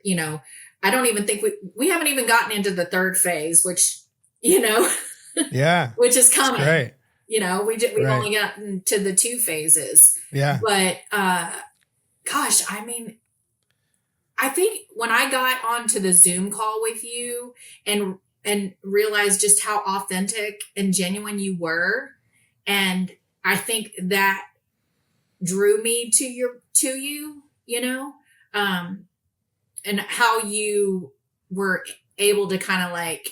I don't even think we haven't even gotten into the 3rd phase, which, which is coming. Great. We've only gotten to the 2 phases. Yeah. But gosh, I mean, I think when I got onto the Zoom call with you and realized just how authentic and genuine you were, and I think that drew me to you, you know, and how you were able to kind of like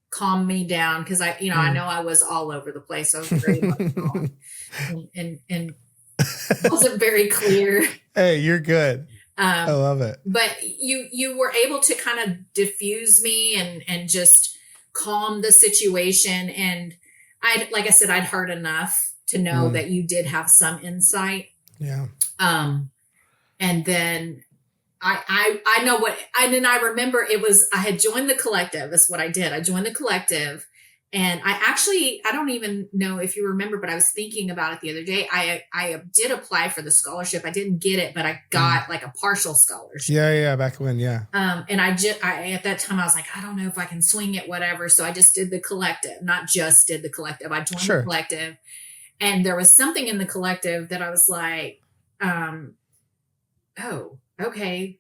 calm me down, because I know I was all over the place. I was very emotional and wasn't very clear. Hey, you're good. I love it. But you were able to kind of diffuse me and just calm the situation. And like I said, I'd heard enough to know that you did have some insight. Yeah. And then I know what, and then I remember I had joined the collective. That's what I did. I joined the collective, and I don't even know if you remember, but I was thinking about it the other day. I did apply for the scholarship. I didn't get it, but I got like a partial scholarship. Yeah. Back when, yeah. And I at that time I was like, I don't know if I can swing it, whatever. So I just did the collective, not just did the collective. I joined the collective, and there was something in the collective that I was like, oh, okay,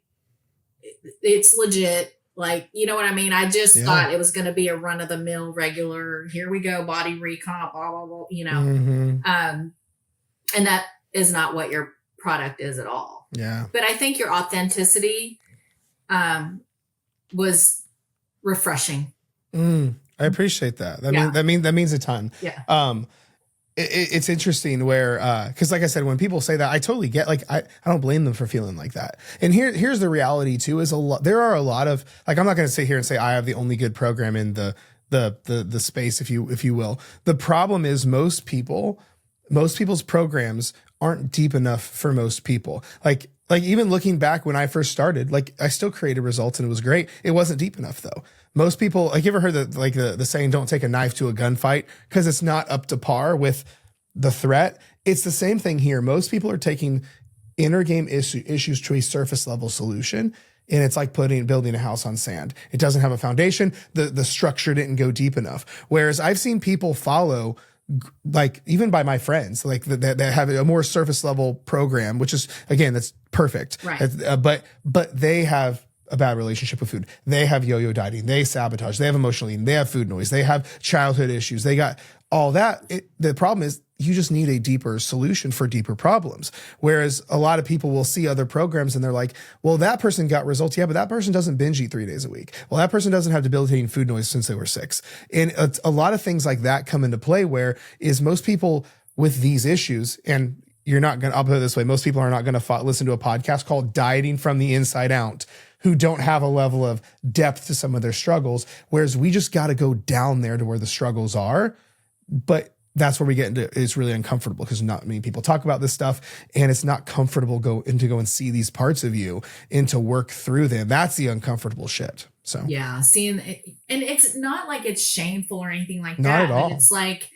it's legit. Like, you know what I mean? I just thought it was going to be a run of the mill regular, here we go, body recomp, blah, blah, blah, you know? And that is not what your product is at all. Yeah. But I think your authenticity, was refreshing. I appreciate that. That means a ton. Yeah. It's interesting where, cause like I said, when people say that, I totally get, like, I don't blame them for feeling like that. And here's the reality too, is there are a lot of, like, I'm not going to sit here and say I have the only good program in the space, if you will. The problem is most people's programs aren't deep enough for most people. Like even looking back when I first started, like, I still created results and it was great. It wasn't deep enough though. Most people, like, you ever heard the saying, don't take a knife to a gunfight, because it's not up to par with the threat. It's the same thing here. Most people are taking inner game issues to a surface level solution. And it's like building a house on sand. It doesn't have a foundation. The structure didn't go deep enough. Whereas I've seen people follow, like, even by my friends, like that have a more surface level program, which is, again, that's perfect. Right. But they have a bad relationship with food. They have yo-yo dieting. They sabotage. They have emotional eating. They have food noise. They have childhood issues. They got all that. The problem is you just need a deeper solution for deeper problems. Whereas a lot of people will see other programs and they're like, well, that person got results. Yeah, but that person doesn't binge eat 3 days a week. Well, that person doesn't have debilitating food noise since they were 6. And a lot of things like that come into play, where is most people with these issues, and I'll put it this way, most people are not going to listen to a podcast called Dieting from the Inside Out, who don't have a level of depth to some of their struggles. Whereas we just got to go down there to where the struggles are. But that's where we get into, it's really uncomfortable, because not many people talk about this stuff, and it's not comfortable go and see these parts of you and to work through them. That's the uncomfortable shit. So yeah, seeing it, and it's not like it's shameful or anything like that. Not at all. But it's like,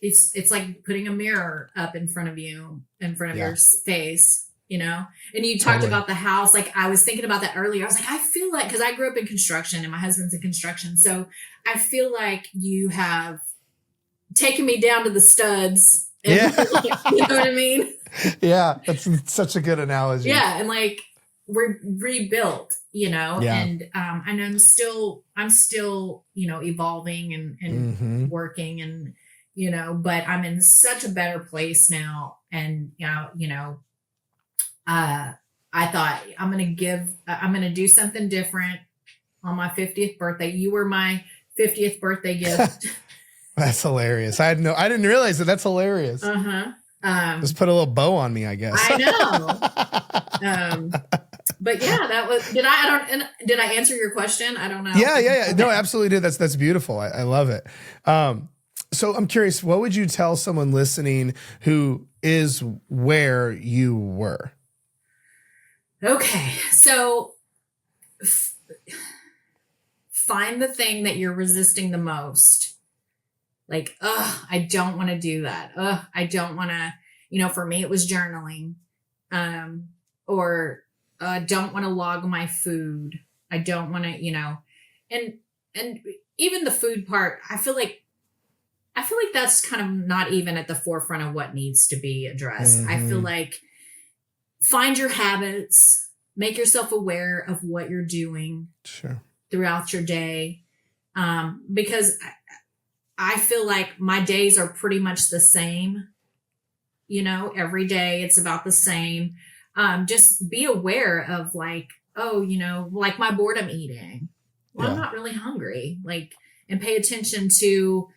it's like putting a mirror up in front of you, in front of your face. And you talked about the house. Like, I was thinking about that earlier. I was like, I feel like, because I grew up in construction and my husband's in construction. So I feel like you have taken me down to the studs. And, you know what I mean? Yeah. That's such a good analogy. Yeah. And like, we're rebuilt, Yeah. and I know I'm still, evolving and working, and, but I'm in such a better place now. And, I thought I'm going to do something different on my 50th birthday. You were my 50th birthday gift. That's hilarious. I didn't realize that. That's hilarious. Just put a little bow on me, I guess. I know. But yeah, that was, did I answer your question? I don't know. Yeah. Okay. No, absolutely did. That's beautiful. I love it. So I'm curious, what would you tell someone listening who is where you were? Okay. So find the thing that you're resisting the most. Like, I don't want to do that. I don't want to, for me, it was journaling. Or don't want to log my food. I don't want to, and even the food part, I feel like I feel like that's kind of not even at the forefront of what needs to be addressed. I feel like find your habits, make yourself aware of what you're doing throughout your day. Because I feel like my days are pretty much the same. You know, every day it's about the same. Just be aware of like, oh, you know, like my boredom eating. Well, I'm not really hungry. Like, and pay attention to,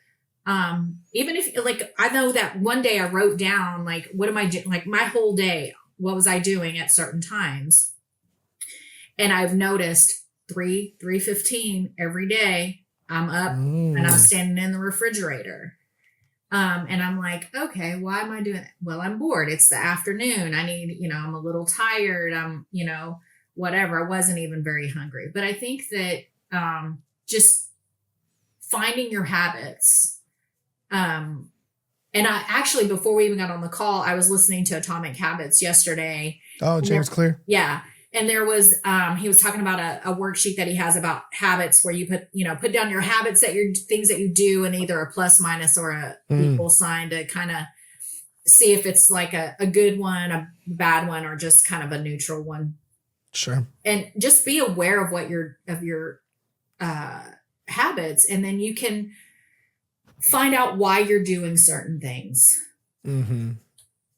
even if like, I know that one day I wrote down, like, what am I doing? Like my whole day, what was I doing at certain times? And I've noticed 3:15 every day, I'm up and I'm standing in the refrigerator. And I'm like, okay, why am I doing that? Well, I'm bored. It's the afternoon. I need, you know, I'm a little tired. I'm, you know, whatever. I wasn't even very hungry. But I think that just finding your habits. And I actually, before we even got on the call, I was listening to Atomic Habits yesterday. Oh, James Clear. Yeah. And there was, he was talking about a worksheet that he has about habits where you put down your habits things that you do and either a plus minus or a equal sign to kind of see if it's like a good one, a bad one, or just kind of a neutral one. Sure. And just be aware of your habits. And then you can find out why you're doing certain things. Mm-hmm.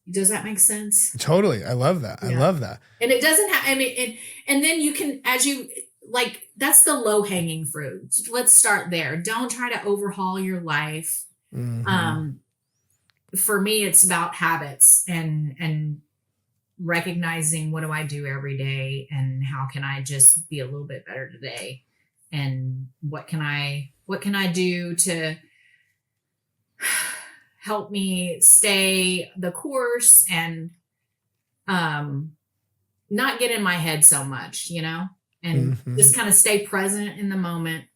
Does that make sense? Totally. I love that. Yeah. I love that. And it doesn't have, I mean, and then you can, as you like, that's the low hanging fruit. Let's start there. Don't try to overhaul your life. Mm-hmm. For me, it's about habits and recognizing what do I do every day and how can I just be a little bit better today? And what can I do to help me stay the course and not get in my head so much, you know, and just kind of stay present in the moment.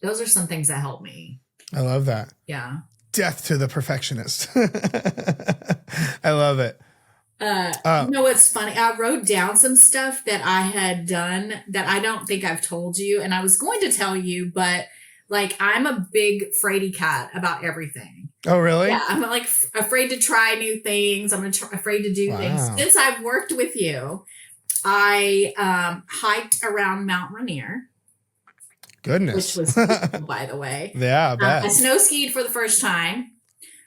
Those are some things that help me. I love that. Yeah. Death to the perfectionist. I love it. You know what's funny? I wrote down some stuff that I had done that I don't think I've told you. And I was going to tell you, but like, I'm a big fraidy cat about everything. Oh, really? Yeah. I'm like afraid to try new things. I'm afraid to do things. Since I've worked with you, I hiked around Mount Rainier. Goodness. Which was beautiful, by the way. Yeah, I bet. I snow skied for the first time.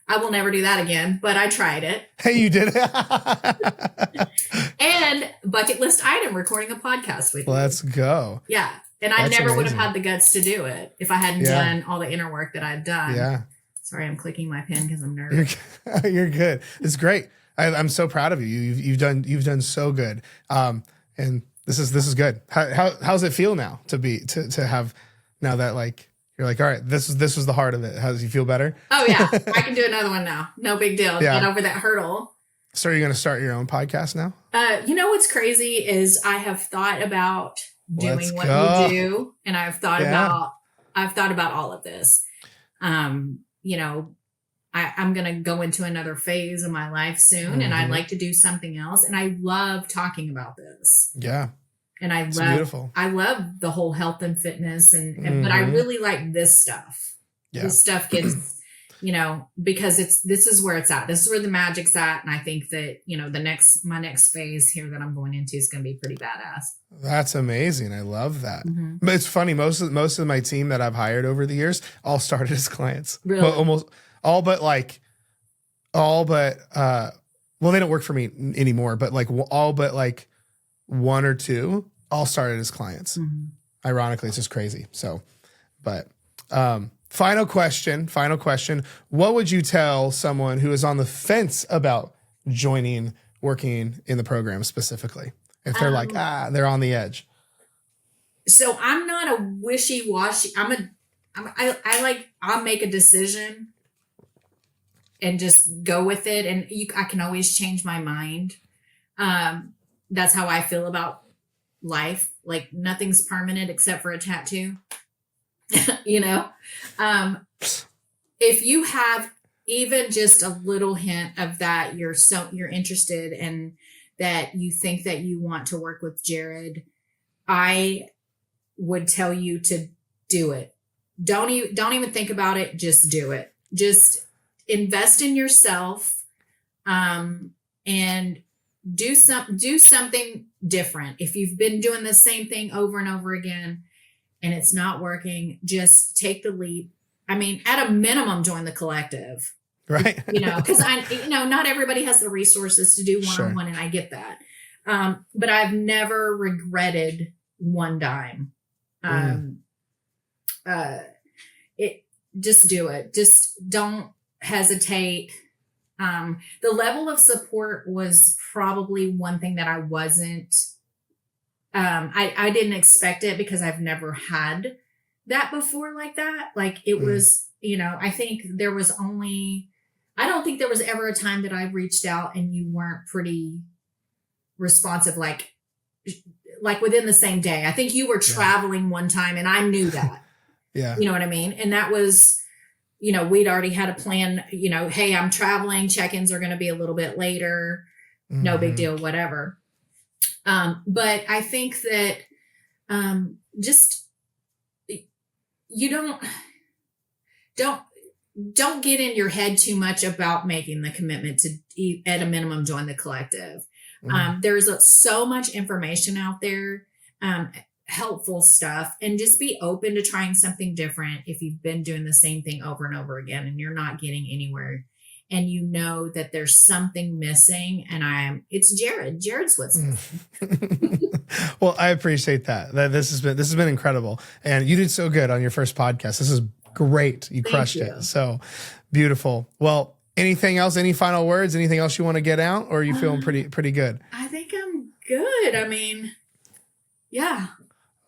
I will never do that again, but I tried it. Hey, you did it. And bucket list item, recording a podcast with you. Let's go. Yeah. And I never would have had the guts to do it if I hadn't done all the inner work that I've done. Yeah. Sorry, I'm clicking my pen because I'm nervous. You're good. It's great. I'm so proud of you. You've done so good. And this is good. How's it feel now to have now that like you're like, all right, this was the heart of it. How does you feel better? Oh yeah, I can do another one now. No big deal. Yeah. Get over that hurdle. So are you going to start your own podcast now? You know what's crazy is I have thought about doing what you do, and I've thought about all of this. You know, I'm going to go into another phase of my life soon, and I'd like to do something else. And I love talking about this. Yeah. And I love the whole health and fitness but I really like this stuff. Yeah. This stuff gets, you know, because this is where it's at. This is where the magic's at. And I think that, you know, my next phase here that I'm going into is going to be pretty badass. That's amazing. I love that. But it's funny. Most of my team that I've hired over the years all started as clients. Really? Well, almost all but they don't work for me anymore, but like all but like one or two all started as clients. Ironically, it's just crazy. So, but final question. What would you tell someone who is on the fence about working in the program specifically? If they're like, they're on the edge. So I'm not a wishy-washy. I'll make a decision and just go with it. And I can always change my mind. That's how I feel about life. Like nothing's permanent except for a tattoo. You know, if you have even just a little hint of that, you're interested and that you think that you want to work with Jared, I would tell you to do it. don't even think about it. Just do it. Just invest in yourself, and do something different. If you've been doing the same thing over and over again and it's not working, just take the leap. I mean, at a minimum, join the collective. Right. Because not everybody has the resources to do one-on-one, and I get that. But I've never regretted one dime. Just do it. Just don't hesitate. The level of support was probably one thing that I wasn't, I didn't expect it because I've never had that before like that. Like it was, I think I don't think there was ever a time that I reached out and you weren't pretty responsive, like within the same day. I think you were traveling one time and I knew that. Yeah. You know what I mean? And that was, we'd already had a plan, hey, I'm traveling, check-ins are going to be a little bit later. No big deal, whatever. But I think that, just, you don't get in your head too much about making the commitment to, at a minimum, join the collective. There's so much information out there, helpful stuff, and just be open to trying something different. If you've been doing the same thing over and over again and you're not getting anywhere, and that there's something missing, and it's Jared Switzman. Well, I appreciate that. This has been incredible, and you did so good on your first podcast. This is great. You crushed it. So beautiful. Well, anything else? Any final words? Anything else you want to get out, or are you feeling pretty good? I think I'm good. I mean, yeah,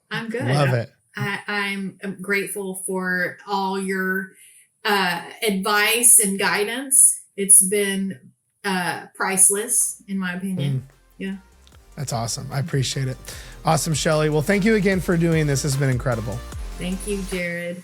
I'm good. Love it. I'm grateful for all your advice and guidance. It's been priceless, in my opinion. Yeah. That's awesome. I appreciate it. Awesome, Shelly. Well, thank you again for doing this. It's been incredible. Thank you, Jared.